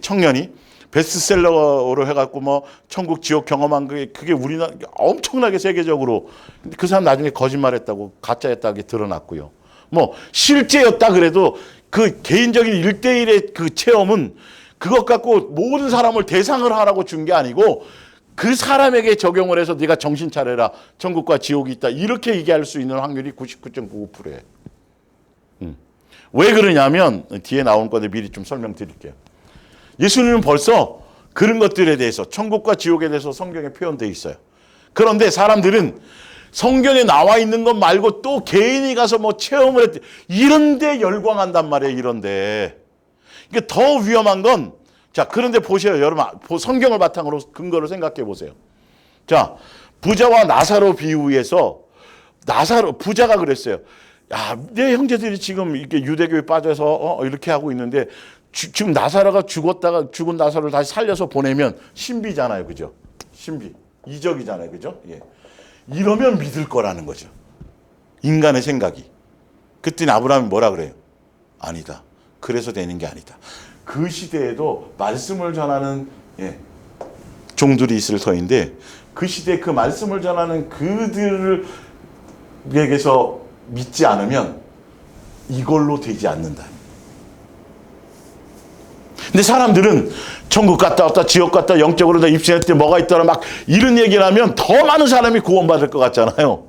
청년이 베스트셀러로 해갖고 뭐 천국 지옥 경험한 그게 우리나라 엄청나게 세계적으로 그 사람 나중에 거짓말했다고 가짜였다고 드러났고요. 뭐 실제였다 그래도 그 개인적인 1대1의 그 체험은 그것 갖고 모든 사람을 대상을 하라고 준 게 아니고 그 사람에게 적용을 해서 네가 정신 차려라. 천국과 지옥이 있다. 이렇게 얘기할 수 있는 확률이 99.99%예요. 왜 그러냐면 뒤에 나온 건데 미리 좀 설명드릴게요. 예수님은 벌써 그런 것들에 대해서 천국과 지옥에 대해서 성경에 표현되어 있어요. 그런데 사람들은 성경에 나와 있는 것 말고 또 개인이 가서 뭐 체험을 했대. 이런 데 열광한단 말이에요. 이런데. 이게 더 위험한 건 자, 그런데 보세요. 여러분 성경을 바탕으로 근거를 생각해 보세요. 자, 부자와 나사로 비유에서 부자가 그랬어요. 야, 내 형제들이 지금 이렇게 유대교에 빠져서 이렇게 하고 있는데 지금 나사로가 죽은 나사로를 다시 살려서 보내면 신비잖아요. 그죠? 신비. 이적이잖아요. 그죠? 이러면 믿을 거라는 거죠. 인간의 생각이. 그때 아브라함이 뭐라 그래요? 아니다. 그래서 되는 게 아니다. 그 시대에도 말씀을 전하는 종들이 있을 터인데 그 시대에 그 말씀을 전하는 그들에게서 믿지 않으면 이걸로 되지 않는다. 근데 사람들은 천국 갔다 왔다 지옥 갔다 영적으로 다 입신했을 때 뭐가 있더라 막 이런 얘기를 하면 더 많은 사람이 구원받을 것 같잖아요.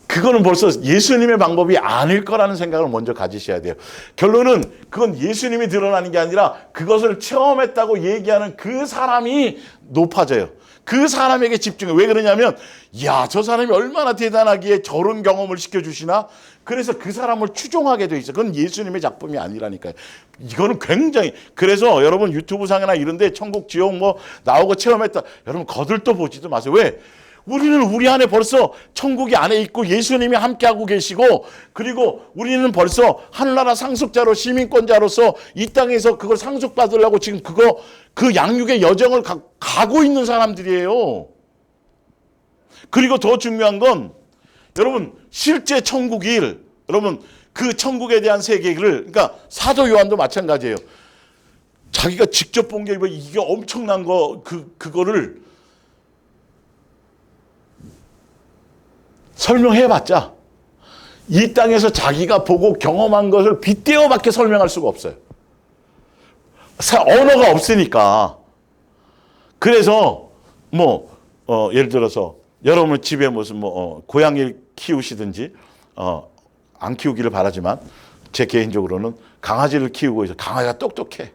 그거는 벌써 예수님의 방법이 아닐 거라는 생각을 먼저 가지셔야 돼요. 결론은 그건 예수님이 드러나는 게 아니라 그것을 체험했다고 얘기하는 그 사람이 높아져요. 그 사람에게 집중해. 왜 그러냐면 야, 저 사람이 얼마나 대단하기에 저런 경험을 시켜주시나? 그래서 그 사람을 추종하게 돼 있어. 그건 예수님의 작품이 아니라니까요. 이거는 굉장히. 그래서 여러분 유튜브 상이나 이런 데 천국 지옥 뭐 나오고 체험했다. 여러분 거들떠 보지도 마세요. 왜? 우리는 우리 안에 벌써 천국이 안에 있고 예수님이 함께하고 계시고, 그리고 우리는 벌써 하늘나라 상속자로 시민권자로서 이 땅에서 그걸 상속받으려고 지금 그 양육의 여정을 가고 있는 사람들이에요. 그리고 더 중요한 건 여러분 실제 천국일, 여러분 그 천국에 대한 세계를, 그러니까 사도 요한도 마찬가지예요. 자기가 직접 본 게 이게 엄청난 그거를 설명해봤자 이 땅에서 자기가 보고 경험한 것을 빗대어밖에 설명할 수가 없어요. 언어가 없으니까. 그래서 예를 들어서 여러분 집에 무슨 고양이를 키우시든지 안 키우기를 바라지만 제 개인적으로는 강아지를 키우고 있어요. 강아지가 똑똑해.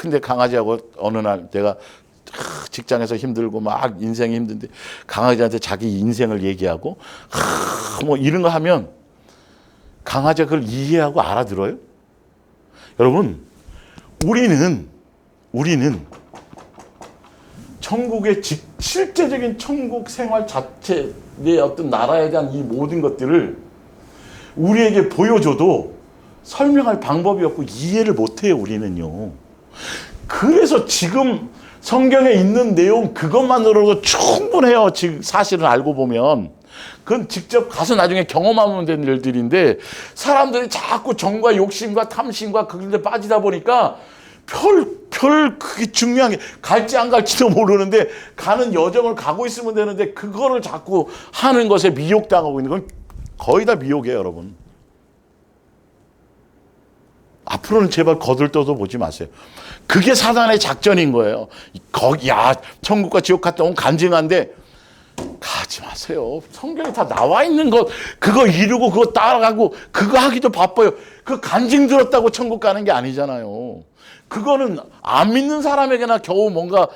근데 강아지하고 어느 날 내가 직장에서 힘들고 막 인생이 힘든데 강아지한테 자기 인생을 얘기하고 이런 거 하면 강아지가 그걸 이해하고 알아들어요? 여러분, 우리는 천국의 실제적인 천국 생활 자체의 어떤 나라에 대한 이 모든 것들을 우리에게 보여줘도 설명할 방법이 없고 이해를 못해요, 우리는요. 그래서 지금 성경에 있는 내용 그것만으로도 충분해요. 지금 사실은 알고 보면. 그건 직접 가서 나중에 경험하면 되는 일들인데, 사람들이 자꾸 정과 욕심과 탐심과 그런 데 빠지다 보니까 그게 중요한 게 갈지 안 갈지도 모르는데 가는 여정을 가고 있으면 되는데 그거를 자꾸 하는 것에 미혹당하고 있는 건 거의 다 미혹이에요, 여러분. 앞으로는 제발 거들떠도 보지 마세요. 그게 사단의 작전인 거예요. 천국과 지옥 갔다 오면 간증한데 가지 마세요. 성경에 다 나와 있는 것 그거 이루고 그거 따라가고 그거 하기도 바빠요. 그 간증 들었다고 천국 가는 게 아니잖아요. 그거는 안 믿는 사람에게나 겨우 뭔가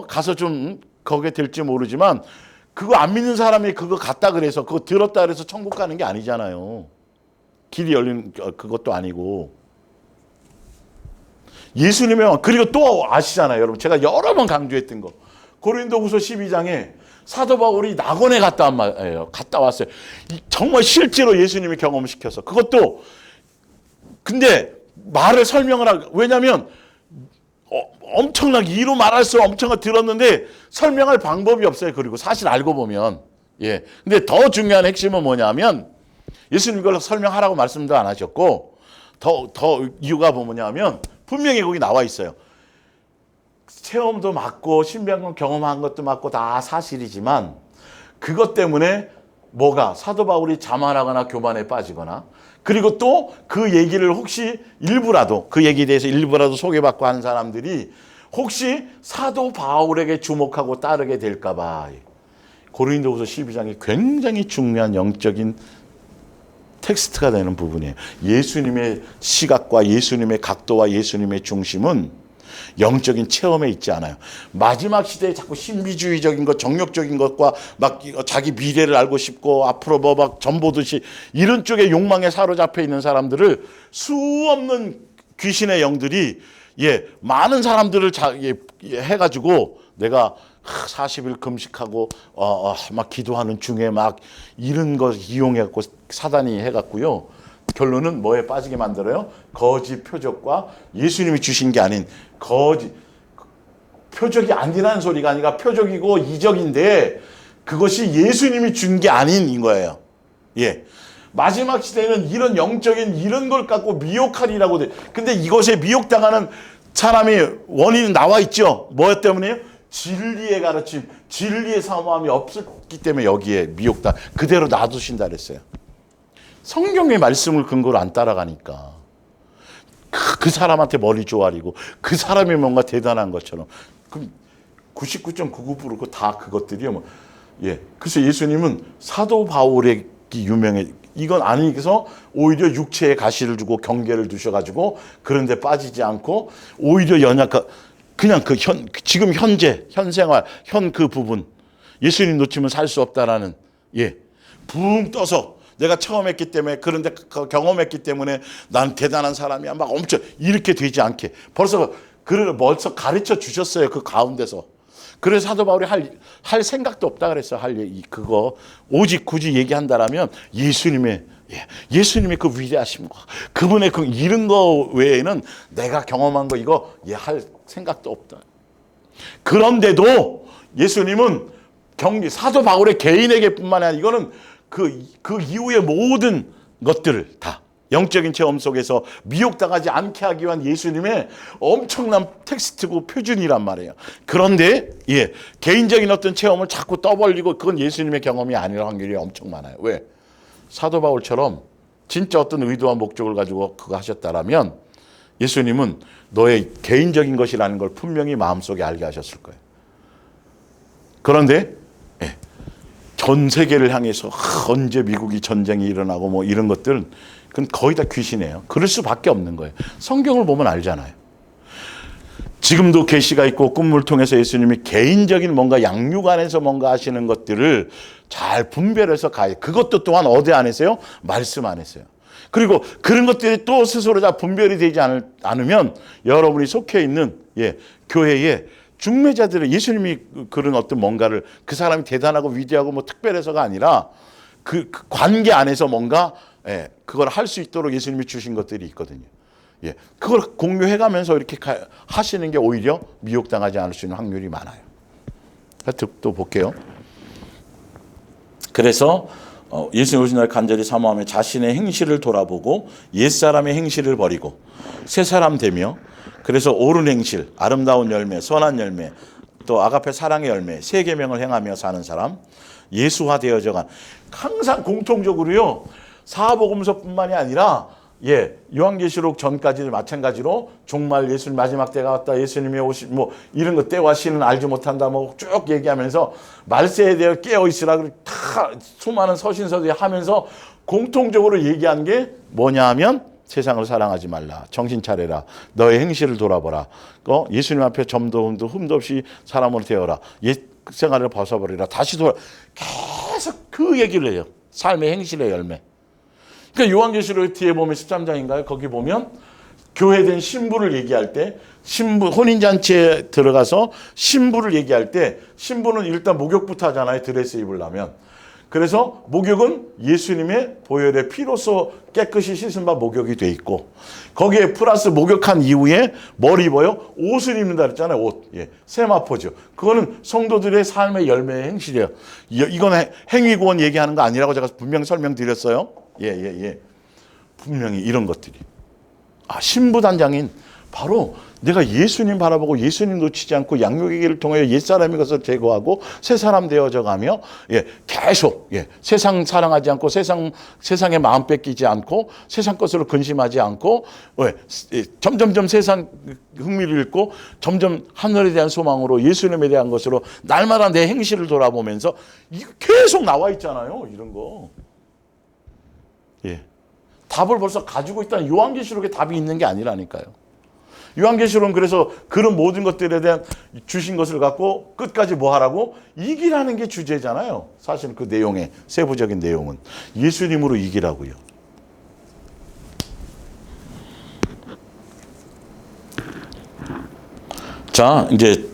가서 좀 거기에 될지 모르지만, 그거 안 믿는 사람이 그거 갔다 그래서 그거 들었다 그래서 천국 가는 게 아니잖아요. 길이 열린 그것도 아니고. 예수님의, 그리고 또 아시잖아요, 여러분. 제가 여러 번 강조했던 거. 고린도후서 12장에 사도 바울이 낙원에 갔다 왔어요. 정말 실제로 예수님이 경험시켜서. 그것도 근데 말을 설명을 하고, 왜냐하면 엄청나게 이루 말할 수 엄청나게 들었는데 설명할 방법이 없어요. 그리고 사실 알고 보면. 근데 더 중요한 핵심은 뭐냐면 예수님 그걸 설명하라고 말씀도 안 하셨고, 더 이유가 뭐냐면 분명히 거기 나와 있어요. 체험도 맞고 신비한 경험한 것도 맞고 다 사실이지만 그것 때문에 사도 바울이 자만하거나 교만에 빠지거나, 그리고 또 그 얘기를 혹시 일부라도 그 얘기에 대해서 일부라도 소개받고 하는 사람들이 혹시 사도 바울에게 주목하고 따르게 될까 봐 고린도후서 12장이 굉장히 중요한 영적인 텍스트가 되는 부분이에요. 예수님의 시각과 예수님의 각도와 예수님의 중심은 영적인 체험에 있지 않아요. 마지막 시대에 자꾸 신비주의적인 것, 정욕적인 것과 막 자기 미래를 알고 싶고 앞으로 막 전보듯이 이런 쪽에 욕망에 사로잡혀 있는 사람들을 수없는 귀신의 영들이 많은 사람들을 해가지고 내가 40일 금식하고 막 기도하는 중에 막 이런 거 이용해갖고 사단이 해갖고요. 결론은 뭐에 빠지게 만들어요? 거짓 표적과 예수님이 주신 게 아닌 표적이 아니라는 소리가 아니라 표적이고 이적인데 그것이 예수님이 준 게 아닌 거예요. 마지막 시대에는 이런 영적인 이런 걸 갖고 미혹하리라고 돼. 근데 이것에 미혹당하는 사람의 원인은 나와 있죠. 뭐 때문에요? 진리의 가르침, 진리의 사모함이 없었기 때문에 여기에 미혹당 그대로 놔두신다 그랬어요. 성경의 말씀을 근거로 안 따라가니까 그 사람한테 머리 조아리고 그 사람이 뭔가 대단한 것처럼 99.99% 다 그것들이요. 그래서 예수님은 사도 바울의 유명해. 이건 아니어서 오히려 육체에 가시를 주고 경계를 두셔가지고 그런데 빠지지 않고 오히려 그냥 지금 현 생활, 그 부분 예수님 놓치면 살 수 없다라는 붕 떠서 내가 처음 했기 때문에 그런데 경험했기 때문에 난 대단한 사람이야 막 엄청 이렇게 되지 않게 벌써 가르쳐 주셨어요. 그 가운데서 그래서 사도 바울이 할 생각도 없다 그랬어. 그거 오직 굳이 얘기한다라면 예수님의 그 위대하심과 그분의 그 이런 거 외에는 내가 경험한 거 이거 할 생각도 없다. 그런데도 예수님은 사도 바울의 개인에게뿐만 아니라 이거는 그 이후의 모든 것들을 다 영적인 체험 속에서 미혹당하지 않게 하기 위한 예수님의 엄청난 텍스트고 표준이란 말이에요. 그런데 개인적인 어떤 체험을 자꾸 떠벌리고 그건 예수님의 경험이 아닐 확률이 엄청 많아요. 왜? 사도 바울처럼 진짜 어떤 의도와 목적을 가지고 그거 하셨다라면 예수님은 너의 개인적인 것이라는 걸 분명히 마음속에 알게 하셨을 거예요. 그런데 전 세계를 향해서 언제 미국이 전쟁이 일어나고 뭐 이런 것들은 그건 거의 다 귀신이에요. 그럴 수밖에 없는 거예요. 성경을 보면 알잖아요. 지금도 계시가 있고 꿈을 통해서 예수님이 개인적인 뭔가 양육 안에서 뭔가 하시는 것들을 잘 분별해서 가요. 그것도 또한 어디 안에서요? 말씀 안에서요. 그리고 그런 것들이 또 스스로 다 분별이 되지 않으면 여러분이 속해 있는 교회에 중매자들은 예수님이 그런 어떤 뭔가를 그 사람이 대단하고 위대하고 뭐 특별해서가 아니라 그 관계 안에서 뭔가 그걸 할 수 있도록 예수님이 주신 것들이 있거든요. 그걸 공유해가면서 이렇게 하시는 게 오히려 미혹당하지 않을 수 있는 확률이 많아요. 또 볼게요. 그래서 예수님 오신 날 간절히 사모하며 자신의 행실을 돌아보고 옛사람의 행실을 버리고 새 사람 되며 그래서 옳은 행실, 아름다운 열매, 선한 열매, 또 아가페 사랑의 열매, 세 계명을 행하며 사는 사람, 예수화되어져간 항상 공통적으로요. 사복음서뿐만이 아니라 요한계시록 전까지도 마찬가지로 종말 예수님 마지막 때가 왔다. 예수님이 오신 뭐 이런 것 때와 시는 알지 못한다. 뭐 쭉 얘기하면서 말세에 대해 깨어 있으라. 다 수많은 서신서들이 하면서 공통적으로 얘기한 게 뭐냐 하면 세상을 사랑하지 말라. 정신 차려라. 너의 행실을 돌아보라. 예수님 앞에 점도 흠도 없이 사람으로 되어라. 옛 생활을 벗어버리라. 다시 계속 그 얘기를 해요. 삶의 행실의 열매. 그러니까 요한계시록 뒤에 보면 13장인가요? 거기 보면 교회된 신부를 얘기할 때 혼인잔치에 들어가서 신부를 얘기할 때 신부는 일단 목욕부터 하잖아요. 드레스 입으려면. 그래서 목욕은 예수님의 보혈의 피로써 깨끗이 씻은 바 목욕이 돼 있고 거기에 플러스 목욕한 이후에 뭘 입어요? 옷을 입는다 그랬잖아요. 옷. 세마포죠. 그거는 성도들의 삶의 열매의 행실이에요. 이건 행위구원 얘기하는 거 아니라고 제가 분명히 설명드렸어요. 분명히 이런 것들이. 신부단장인 바로 내가 예수님 바라보고 예수님 놓치지 않고 양육의 길을 통하여 옛사람의 것을 제거하고 새 사람 되어져 가며 계속 세상 사랑하지 않고 세상에 마음 뺏기지 않고 세상 것으로 근심하지 않고 점점점 세상 흥미를 잃고 점점 하늘에 대한 소망으로 예수님에 대한 것으로 날마다 내 행실을 돌아보면서 이거 계속 나와 있잖아요. 이런 거. 답을 벌써 가지고 있다는 요한계시록에 답이 있는 게 아니라니까요. 요한계시록은 그래서 그런 모든 것들에 대한 주신 것을 갖고 끝까지 뭐 하라고? 이기라는 게 주제잖아요. 사실 그 내용의 세부적인 내용은 예수님으로 이기라고요. 자, 이제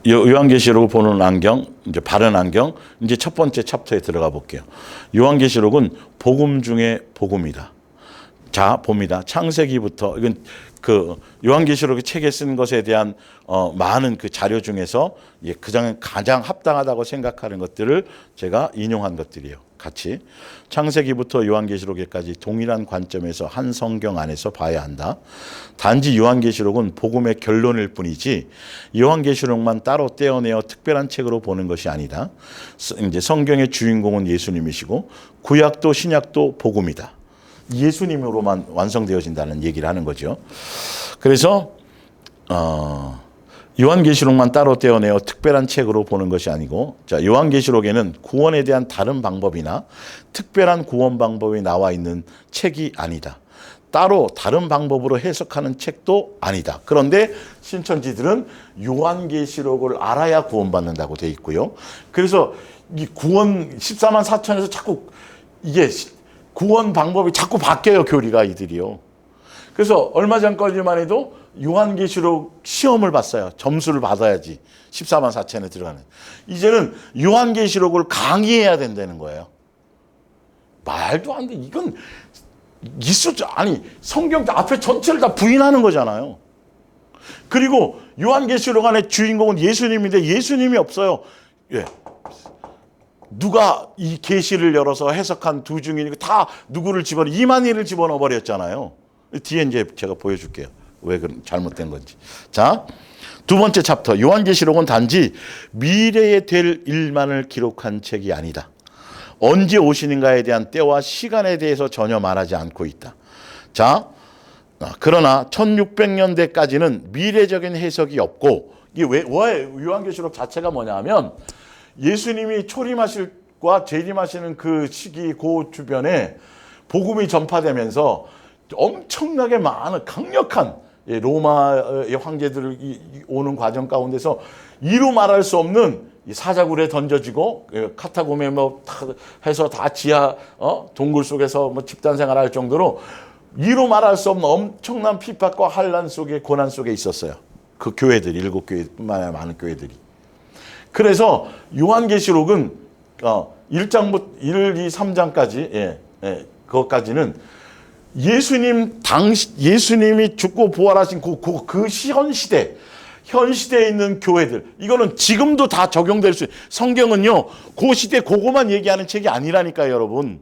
요한계시록을 보는 안경, 이제 바른 안경, 이제 첫 번째 챕터에 들어가 볼게요. 요한계시록은 복음 중에 복음이다. 자, 봅니다. 창세기부터 이건 그 요한계시록의 책에 쓴 것에 대한 많은 그 자료 중에서 가장 합당하다고 생각하는 것들을 제가 인용한 것들이에요. 같이 창세기부터 요한계시록에까지 동일한 관점에서 한 성경 안에서 봐야 한다. 단지 요한계시록은 복음의 결론일 뿐이지 요한계시록만 따로 떼어내어 특별한 책으로 보는 것이 아니다. 이제 성경의 주인공은 예수님이시고 구약도 신약도 복음이다. 예수님으로만 완성되어진다는 얘기를 하는 거죠. 그래서 요한계시록만 따로 떼어내어 특별한 책으로 보는 것이 아니고, 자, 요한계시록에는 구원에 대한 다른 방법이나 특별한 구원 방법이 나와 있는 책이 아니다. 따로 다른 방법으로 해석하는 책도 아니다. 그런데 신천지들은 요한계시록을 알아야 구원받는다고 돼 있고요. 그래서 이 구원 14만 4천에서 자꾸 이게 구원 방법이 자꾸 바뀌어요. 교리가 이들이요. 그래서 얼마 전까지만 해도 요한계시록 시험을 봤어요. 점수를 받아야지 14만 4천에 들어가는. 이제는 요한계시록을 강의해야 된다는 거예요. 말도 안 돼. 이건 아니 성경 앞에 전체를 다 부인하는 거잖아요. 그리고 요한계시록 안에 주인공은 예수님인데 예수님이 없어요. 예. 누가 이 계시를 열어서 해석한 두 중이니까 다 누구를 이만희를 집어넣어 버렸잖아요. 뒤에 이제 제가 보여줄게요. 왜 잘못된 건지. 자, 두 번째 챕터. 요한계시록은 단지 미래에 될 일만을 기록한 책이 아니다. 언제 오시는가에 대한 때와 시간에 대해서 전혀 말하지 않고 있다. 자, 그러나 1600년대까지는 미래적인 해석이 없고, 이게 왜 요한계시록 자체가 뭐냐 하면 예수님이 초림하실과 재림하시는 그 시기 그 주변에 복음이 전파되면서 엄청나게 많은 강력한 로마의 황제들이 오는 과정 가운데서 이루 말할 수 없는 사자굴에 던져지고 카타콤에 뭐 해서 다 지하 동굴 속에서 뭐 집단 생활할 정도로 이루 말할 수 없는 엄청난 핍박과 환난 속에 고난 속에 있었어요. 그 교회들 7교회뿐만 아니라 많은 교회들이. 그래서 요한계시록은 1장부터 1, 2, 3장까지 그것까지는 예수님이 죽고 부활하신 그 현 시대에 있는 교회들, 이거는 지금도 다 적용될 수 있어요. 성경은요, 그 시대 그거만 얘기하는 책이 아니라니까요, 여러분.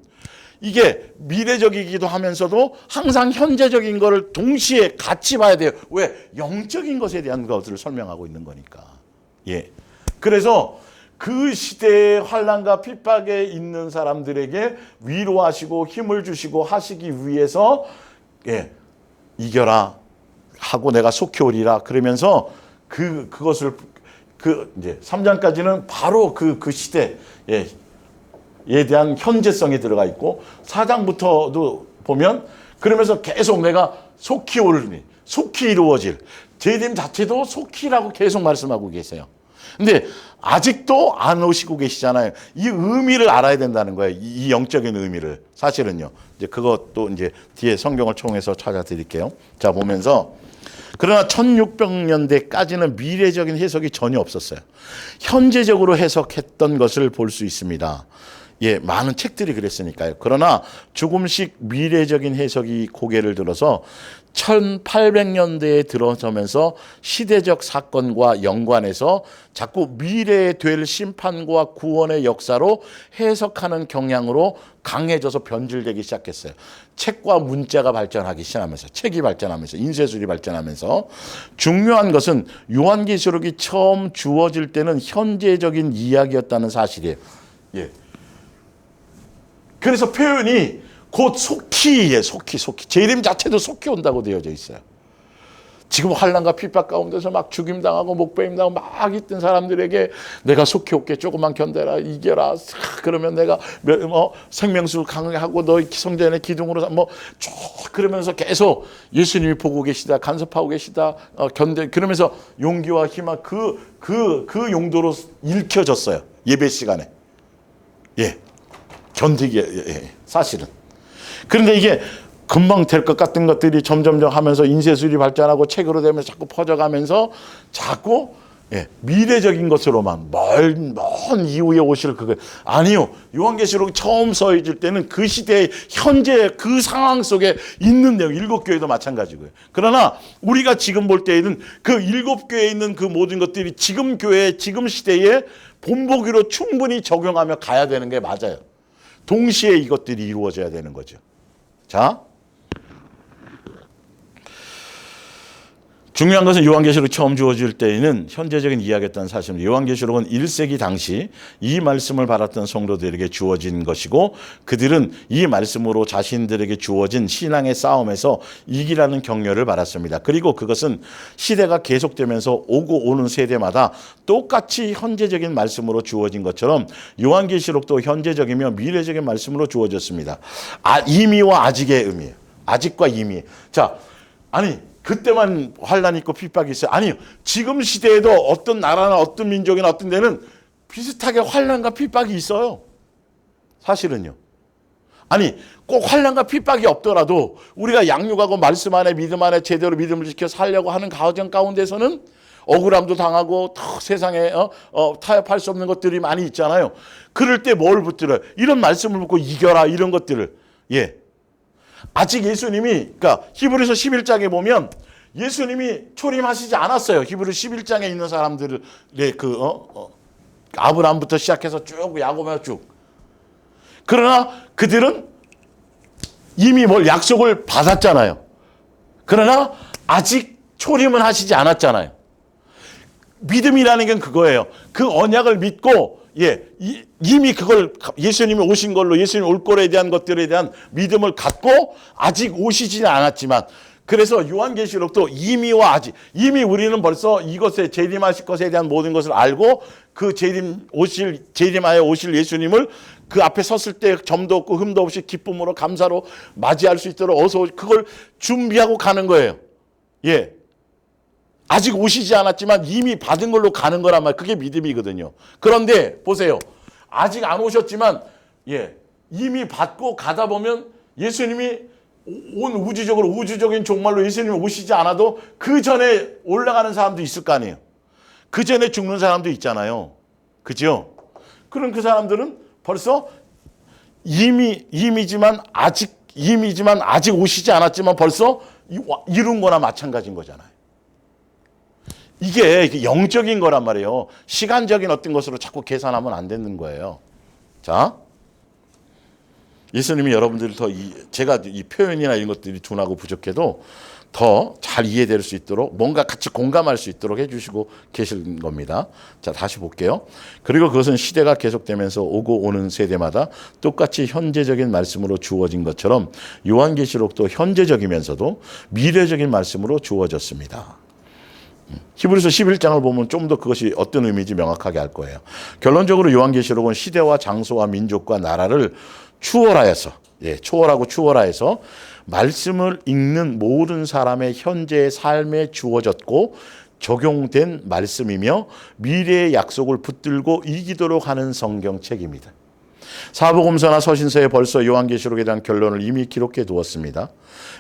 이게 미래적이기도 하면서도 항상 현재적인 거를 동시에 같이 봐야 돼요. 왜? 영적인 것에 대한 것을 설명하고 있는 거니까. 예. 그래서 그 시대의 환난과 핍박에 있는 사람들에게 위로하시고 힘을 주시고 하시기 위해서 이겨라 하고 내가 속히 오리라 그러면서 그것을 이제 3장까지는 바로 그 시대에 대한 현재성이 들어가 있고 4장부터도 보면 그러면서 계속 내가 속히 오르니 속히 이루어질 재림 자체도 속히라고 계속 말씀하고 계세요. 근데 아직도 안 오시고 계시잖아요. 이 의미를 알아야 된다는 거예요. 이 영적인 의미를. 사실은요. 이제 그것도 이제 뒤에 성경을 통해서 찾아드릴게요. 자, 보면서 그러나 1600년대까지는 미래적인 해석이 전혀 없었어요. 현재적으로 해석했던 것을 볼 수 있습니다. 예, 많은 책들이 그랬으니까요. 그러나 조금씩 미래적인 해석이 고개를 들어서 1800년대에 들어서면서 시대적 사건과 연관해서 자꾸 미래에 될 심판과 구원의 역사로 해석하는 경향으로 강해져서 변질되기 시작했어요. 책과 문자가 발전하기 시작하면서, 책이 발전하면서, 인쇄술이 발전하면서 중요한 것은 요한계시록이 처음 주어질 때는 현재적인 이야기였다는 사실이에요. 예. 그래서 표현이 곧 속히. 재림 자체도 속히 온다고 되어져 있어요. 지금 환난과 핍박 가운데서 막 죽임당하고 목배임당하고 막 있던 사람들에게 내가 속히 올게, 조금만 견뎌라, 이겨라. 그러면 내가 생명수 강하고 너 성전의 기둥으로 쭉 그러면서 계속 예수님이 보고 계시다, 간섭하고 계시다, 그러면서 용기와 희망 그 용도로 읽혀졌어요. 예배 시간에. 예. 견디기, 사실은. 그런데 이게 금방 될 것 같은 것들이 점점점 하면서 인쇄술이 발전하고 책으로 되면서 자꾸 퍼져가면서 자꾸 미래적인 것으로만 먼 이후에 오실 그거 아니요. 요한계시록이 처음 써질 때는 그 시대의 현재 그 상황 속에 있는 내용, 7교회도 마찬가지고요. 그러나 우리가 지금 볼 때에는 그 7교회에 있는 그 모든 것들이 지금 교회, 지금 시대에 본보기로 충분히 적용하며 가야 되는 게 맞아요. 동시에 이것들이 이루어져야 되는 거죠. 자, 중요한 것은 요한계시록이 처음 주어질 때에는 현재적인 이야기였다는 사실입니다. 요한계시록은 1세기 당시 이 말씀을 받았던 성도들에게 주어진 것이고 그들은 이 말씀으로 자신들에게 주어진 신앙의 싸움에서 이기라는 격려를 받았습니다. 그리고 그것은 시대가 계속되면서 오고 오는 세대마다 똑같이 현재적인 말씀으로 주어진 것처럼 요한계시록도 현재적이며 미래적인 말씀으로 주어졌습니다. 이미와 아직의 의미예요. 아직과 이미. 자, 그때만 환난이 있고 핍박이 있어요. 아니요. 지금 시대에도 어떤 나라나 어떤 민족이나 어떤 데는 비슷하게 환난과 핍박이 있어요. 사실은요. 아니 꼭 환난과 핍박이 없더라도 우리가 양육하고 말씀 안에 믿음 안에 제대로 믿음을 지켜 살려고 하는 가정 가운데서는 억울함도 당하고 더 세상에 타협할 수 없는 것들이 많이 있잖아요. 그럴 때 뭘 붙들어요? 이런 말씀을 붙고 이겨라 이런 것들을. 예. 아직 예수님이 그러니까 히브리서 11장에 보면 예수님이 초림하시지 않았어요. 히브리 11장에 있는 사람들의 아브라함부터 시작해서 쭉 야곱에 쭉. 그러나 그들은 이미 뭘 약속을 받았잖아요. 그러나 아직 초림은 하시지 않았잖아요. 믿음이라는 건 그거예요. 그 언약을 믿고 이미 그걸 예수님이 오신 걸로 예수님 올 거에 대한 것들에 대한 믿음을 갖고 아직 오시지는 않았지만 그래서 요한계시록도 이미와 아직 이미 우리는 벌써 이것에 재림하실 것에 대한 모든 것을 알고 그 재림하여 오실 예수님을 그 앞에 섰을 때 점도 없고 흠도 없이 기쁨으로 감사로 맞이할 수 있도록 어서 그걸 준비하고 가는 거예요. 예. 아직 오시지 않았지만 이미 받은 걸로 가는 거란 말이에요. 그게 믿음이거든요. 그런데 보세요. 아직 안 오셨지만 이미 받고 가다 보면 예수님이 온 우주적인 종말로 예수님이 오시지 않아도 그 전에 올라가는 사람도 있을 거 아니에요. 그 전에 죽는 사람도 있잖아요. 그죠? 그럼 그 사람들은 벌써 이미지만 아직 오시지 않았지만 벌써 이룬 거나 마찬가지인 거잖아요. 이게 영적인 거란 말이에요. 시간적인 어떤 것으로 자꾸 계산하면 안 되는 거예요. 자, 예수님이 여러분들을 제가 이 표현이나 이런 것들이 둔하고 부족해도 더 잘 이해될 수 있도록 뭔가 같이 공감할 수 있도록 해주시고 계신 겁니다. 자, 다시 볼게요. 그리고 그것은 시대가 계속되면서 오고 오는 세대마다 똑같이 현재적인 말씀으로 주어진 것처럼 요한계시록도 현재적이면서도 미래적인 말씀으로 주어졌습니다. 히브리서 11장을 보면 좀 더 그것이 어떤 의미인지 명확하게 알 거예요. 결론적으로 요한계시록은 시대와 장소와 민족과 나라를 초월하여서 말씀을 읽는 모든 사람의 현재의 삶에 주어졌고 적용된 말씀이며 미래의 약속을 붙들고 이기도록 하는 성경책입니다. 사복음서나 서신서에 벌써 요한계시록에 대한 결론을 이미 기록해 두었습니다.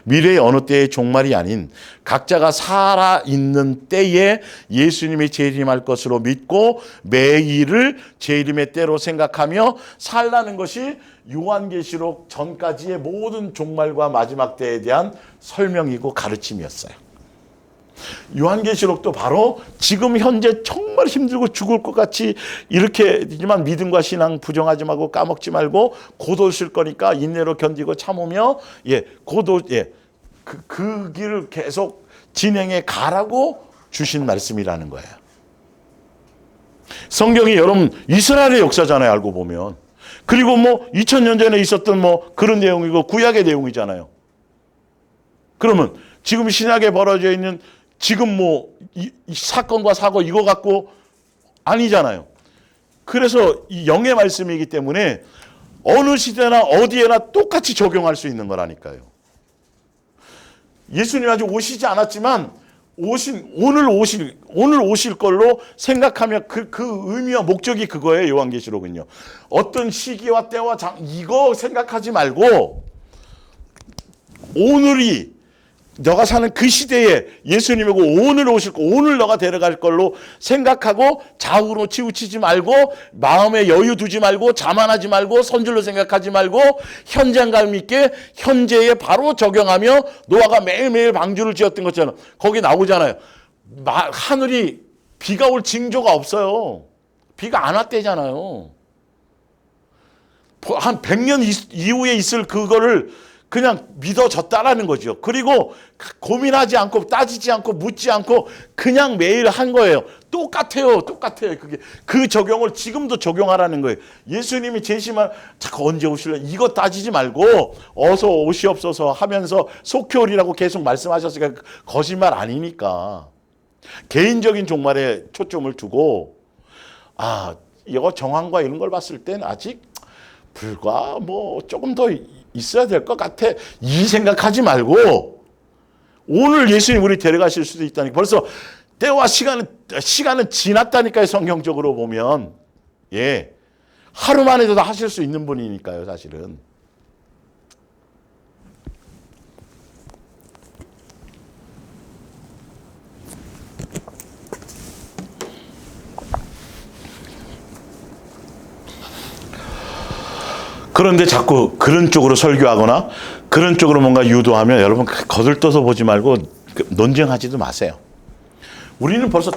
미래의 어느 때의 종말이 아닌 각자가 살아있는 때에 예수님이 재림할 것으로 믿고 매일을 재림의 때로 생각하며 살라는 것이 요한계시록 전까지의 모든 종말과 마지막 때에 대한 설명이고 가르침이었어요. 요한계시록도 바로 지금 현재 정말 힘들고 죽을 것 같이 이렇게 되지만 믿음과 신앙 부정하지 말고 까먹지 말고 곧 오실 거니까 인내로 견디고 참으며 그 길을 계속 진행해 가라고 주신 말씀이라는 거예요. 성경이 여러분 이스라엘의 역사잖아요. 알고 보면. 그리고 2000년 전에 있었던 그런 내용이고 구약의 내용이잖아요. 그러면 지금 신약에 벌어져 있는 지금 이 사건과 사고 이거 갖고 아니잖아요. 그래서 이 영의 말씀이기 때문에 어느 시대나 어디에나 똑같이 적용할 수 있는 거라니까요. 예수님 아직 오시지 않았지만 오늘 오실 걸로 생각하며 그 의미와 목적이 그거예요. 요한계시록은요. 어떤 시기와 때와 이거 생각하지 말고 오늘이 너가 사는 그 시대에 예수님이고 오늘 오실 거 오늘 너가 데려갈 걸로 생각하고 좌우로 치우치지 말고 마음에 여유 두지 말고 자만하지 말고 선줄로 생각하지 말고 현장감 있게 현재에 바로 적용하며 노아가 매일매일 방주를 지었던 것처럼 거기 나오잖아요. 하늘이 비가 올 징조가 없어요. 비가 안 왔대잖아요. 한 100년 이후에 있을 그거를 그냥 믿어졌다라는 거죠. 그리고 고민하지 않고 따지지 않고 묻지 않고 그냥 매일 한 거예요. 똑같아요. 그게 그 적용을 지금도 적용하라는 거예요. 예수님이 제시만 자꾸 언제 오실래? 이거 따지지 말고 어서 오시옵소서 하면서 속효리라고 계속 말씀하셨으니까 거짓말 아니니까. 개인적인 종말에 초점을 두고 이거 정황과 이런 걸 봤을 때는 아직 불과 조금 더 있어야 될 것 같아. 이 생각하지 말고 오늘 예수님 우리 데려가실 수도 있다니까. 벌써 때와 시간은 지났다니까요. 성경적으로 보면 하루 만에도 다 하실 수 있는 분이니까요. 사실은 그런데 자꾸 그런 쪽으로 설교하거나 그런 쪽으로 뭔가 유도하면 여러분 거들떠서 보지 말고 논쟁하지도 마세요. 우리는 벌써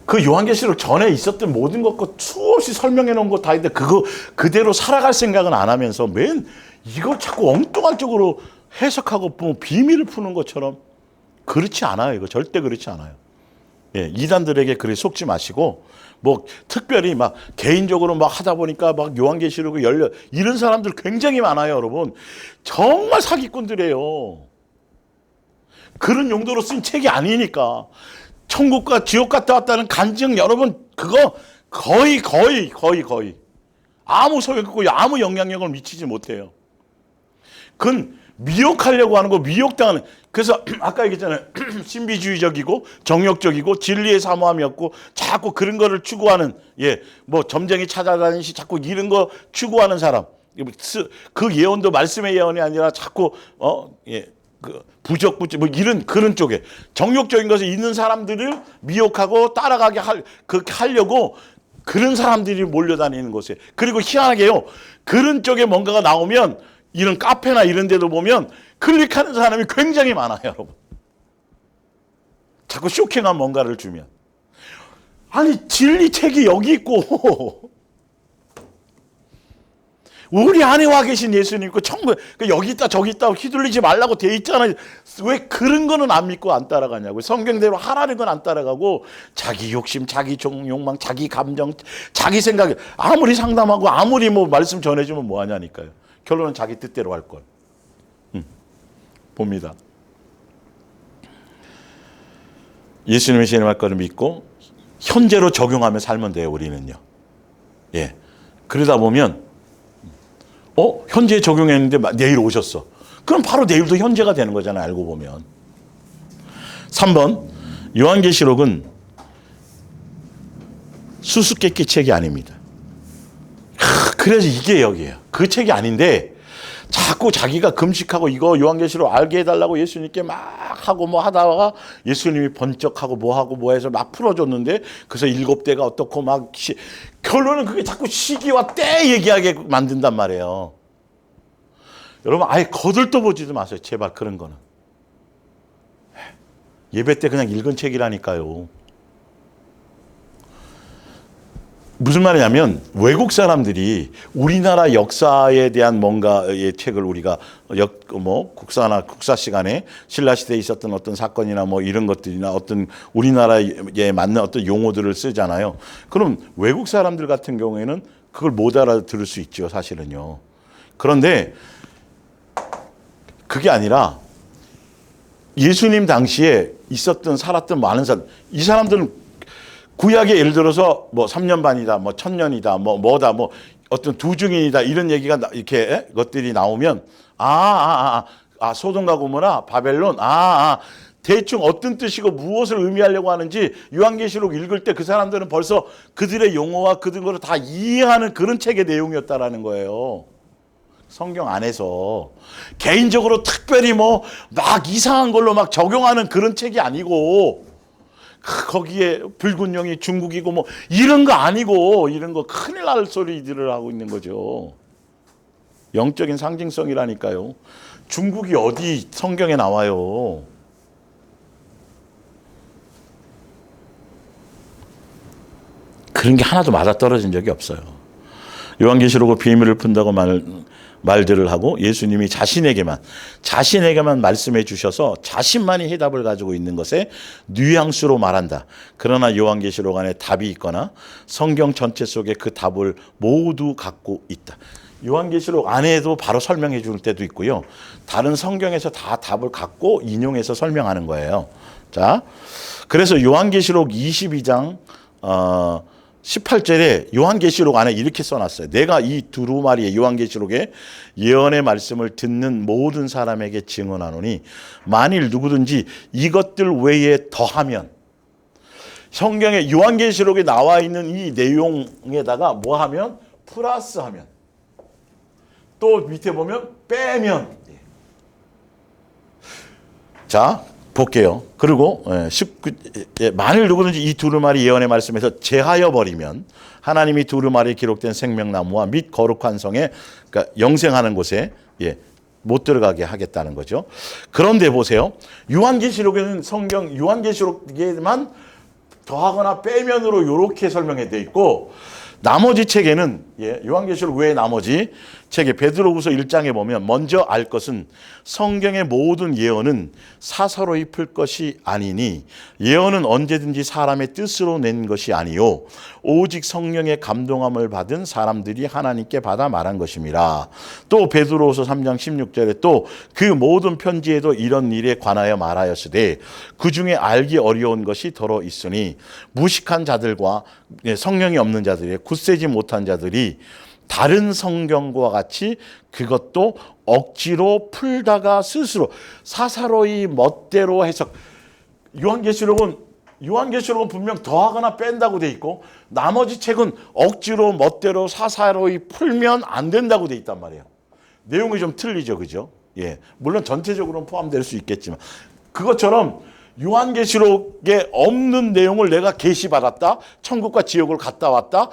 그 요한계시록 전에 있었던 모든 것과 수없이 설명해 놓은 거 다 있는데 그거 그대로 살아갈 생각은 안 하면서 맨 이거 자꾸 엉뚱한 쪽으로 해석하고 뭐 비밀을 푸는 것처럼 그렇지 않아요. 이거 절대 그렇지 않아요. 예, 이단들에게 그래 속지 마시고 뭐 특별히 막 개인적으로 막 하다 보니까 막 요한계시록이 열려 이런 사람들 굉장히 많아요, 여러분. 정말 사기꾼들이에요. 그런 용도로 쓴 책이 아니니까. 천국과 지옥 갔다 왔다는 간증 여러분 그거 거의 아무 소용없고 아무 영향력을 미치지 못해요. 그건 미혹하려고 하는 거 미혹당하는. 그래서 아까 얘기했잖아요. 신비주의적이고 정욕적이고 진리의 사모함이 없고 자꾸 그런 거를 추구하는 뭐 점쟁이 찾아다니시 자꾸 이런 거 추구하는 사람. 그 예언도 말씀의 예언이 아니라 자꾸 그 부적 뭐 이런 그런 쪽에 정욕적인 것에 있는 사람들을 미혹하고 따라가게 그렇게 하려고 그런 사람들이 몰려다니는 곳에. 그리고 희한하게요. 그런 쪽에 뭔가가 나오면 이런 카페나 이런 데도 보면 클릭하는 사람이 굉장히 많아요, 여러분. 자꾸 쇼킹한 뭔가를 주면. 아니, 진리 책이 여기 있고 우리 안에 와 계신 예수님 있고 여기 있다 저기 있다 휘둘리지 말라고 돼 있잖아요. 왜 그런 거는 안 믿고 안 따라가냐고. 성경대로 하라는 건 안 따라가고 자기 욕심, 자기 욕망, 자기 감정, 자기 생각 아무리 상담하고 아무리 뭐 말씀 전해주면 뭐 하냐니까요. 결론은 자기 뜻대로 할 걸. 봅니다. 예수님이 진행할 거를 믿고 현재로 적용하며 살면 돼요, 우리는요. 예. 그러다 보면 현재에 적용했는데 내일 오셨어. 그럼 바로 내일도 현재가 되는 거잖아요, 알고 보면. 3번, 요한계시록은 수수께끼 책이 아닙니다. 그래서 이게 여기에요. 그 책이 아닌데 자꾸 자기가 금식하고 이거 요한계시록 알게 해달라고 예수님께 막 하고 뭐 하다가 예수님이 번쩍하고 뭐 하고 뭐 해서 막 풀어줬는데 그래서 7대가 어떻고 막 결론은 그게 자꾸 시기와 때 얘기하게 만든단 말이에요. 여러분 아예 거들떠보지도 마세요. 제발 그런 거는. 예배 때 그냥 읽은 책이라니까요. 무슨 말이냐면 외국 사람들이 우리나라 역사에 대한 뭔가의 책을 우리가 국사 시간에 신라 시대에 있었던 어떤 사건이나 뭐 이런 것들이나 어떤 우리나라에 맞는 어떤 용어들을 쓰잖아요. 그럼 외국 사람들 같은 경우에는 그걸 못 알아들을 수 있죠, 사실은요. 그런데 그게 아니라 예수님 당시에 있었던 살았던 많은 사람, 이 사람들은 구약에 예를 들어서 뭐 3년 반이다, 뭐 1000년이다, 뭐다, 뭐 어떤 두중인이다 이런 얘기가 이렇게 것들이 나오면 소돔과 고모라, 바벨론, 대충 어떤 뜻이고 무엇을 의미하려고 하는지 요한계시록 읽을 때 그 사람들은 벌써 그들의 용어와 그들 거를 다 이해하는 그런 책의 내용이었다라는 거예요. 성경 안에서 개인적으로 특별히 뭐 막 이상한 걸로 막 적용하는 그런 책이 아니고. 거기에 붉은 용이 중국이고 뭐 이런 거 아니고 이런 거 큰일 날 소리들을 하고 있는 거죠. 영적인 상징성이라니까요. 중국이 어디 성경에 나와요. 그런 게 하나도 맞아떨어진 적이 없어요. 요한계시록의 비밀을 푼다고 말들을 하고 예수님이 자신에게만 말씀해 주셔서 자신만이 해답을 가지고 있는 것에 뉘앙스로 말한다. 그러나 요한계시록 안에 답이 있거나 성경 전체 속에 그 답을 모두 갖고 있다. 요한계시록 안에도 바로 설명해 줄 때도 있고요. 다른 성경에서 다 답을 갖고 인용해서 설명하는 거예요. 자, 그래서 요한계시록 22장 18절에 요한계시록 안에 이렇게 써놨어요. 내가 이 두루마리의 요한계시록에 예언의 말씀을 듣는 모든 사람에게 증언하노니 만일 누구든지 이것들 외에 더하면, 성경에 요한계시록에 나와 있는 이 내용에다가 뭐 하면? 플러스하면, 또 밑에 보면 빼면. 자, 볼게요. 그리고 19, 만일 누구든지 이 두루마리 예언의 말씀에서 제하여 버리면 하나님이 두루마리에 기록된 생명나무와 및 거룩한 성에, 그러니까 영생하는 곳에 못 들어가게 하겠다는 거죠. 그런데 보세요. 요한계시록에는 성경 요한계시록에만 더하거나 빼면으로 이렇게 설명이 되어 있고, 나머지 책에는 요한계시록 외에 나머지 책에 베드로후서 1장에 보면 먼저 알 것은 성경의 모든 예언은 사사로이 풀 것이 아니니 예언은 언제든지 사람의 뜻으로 낸 것이 아니요 오직 성령의 감동함을 받은 사람들이 하나님께 받아 말한 것임이라. 또 베드로후서 3장 16절에 또 그 모든 편지에도 이런 일에 관하여 말하였으되 그 중에 알기 어려운 것이 더러 있으니 무식한 자들과 성령이 없는 자들이 굳세지 못한 자들이 다른 성경과 같이 그것도 억지로 풀다가 스스로 사사로이 멋대로 해석. 요한계시록은 분명 더하거나 뺀다고 돼 있고 나머지 책은 억지로 멋대로 사사로이 풀면 안 된다고 돼 있단 말이에요. 내용이 좀 틀리죠, 그죠? 물론 전체적으로는 포함될 수 있겠지만 그것처럼 요한계시록에 없는 내용을 내가 계시받았다, 천국과 지옥을 갔다 왔다,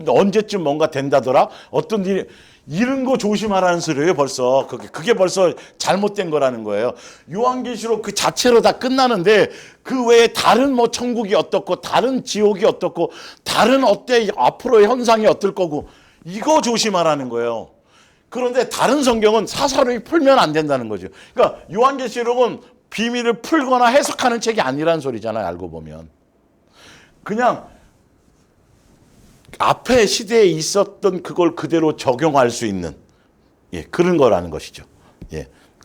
언제쯤 뭔가 된다더라, 어떤 일이, 이런 거 조심하라는 소리예요. 벌써 그게 벌써 잘못된 거라는 거예요. 요한계시록 그 자체로 다 끝나는데 그 외에 다른 뭐 천국이 어떻고 다른 지옥이 어떻고 다른 앞으로의 현상이 어떨 거고, 이거 조심하라는 거예요. 그런데 다른 성경은 사사로이 풀면 안 된다는 거죠. 그러니까 요한계시록은 비밀을 풀거나 해석하는 책이 아니라는 소리잖아요. 알고 보면 그냥 앞에 시대에 있었던 그걸 그대로 적용할 수 있는 그런 거라는 것이죠.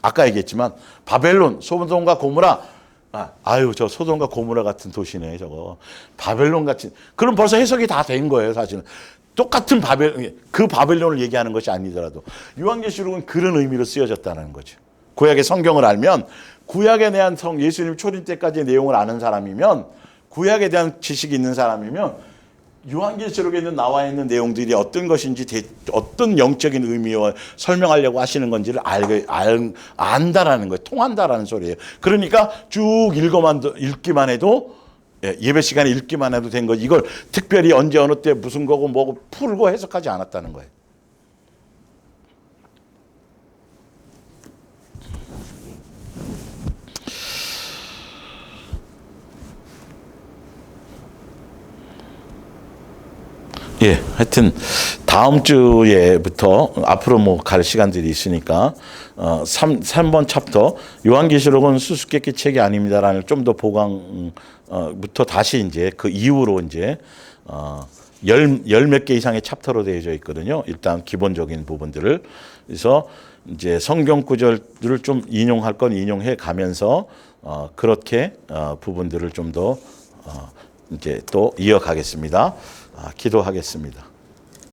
아까 얘기했지만 바벨론, 소돔과 고모라, 저 소돔과 고모라 같은 도시네 저거. 바벨론 같은, 그럼 벌써 해석이 다 된 거예요. 사실은 똑같은 그 바벨론을 얘기하는 것이 아니더라도 요한계시록은 그런 의미로 쓰여졌다는 거죠. 구약의 성경을 알면, 구약에 대한 예수님 초림 때까지의 내용을 아는 사람이면, 구약에 대한 지식이 있는 사람이면 요한계시록에 나와 있는 내용들이 어떤 것인지, 어떤 영적인 의미와 설명하려고 하시는 건지를 안다라는 거예요. 통한다라는 소리예요. 그러니까 쭉 읽기만 해도, 예배 시간에 읽기만 해도 된 거지, 이걸 특별히 언제 어느 때 무슨 거고 뭐고 풀고 해석하지 않았다는 거예요. 하여튼 다음 주에부터 앞으로 뭐 갈 시간들이 있으니까 3번 챕터 요한계시록은 수수께끼 책이 아닙니다라는 좀 더 보강부터 다시 이제 그 이후로 이제 열 몇 개 이상의 챕터로 되어져 있거든요. 일단 기본적인 부분들을. 그래서 이제 성경 구절들을 좀 인용할 건 인용해 가면서 그렇게 부분들을 좀 더 이제 또 이어가겠습니다. 기도하겠습니다.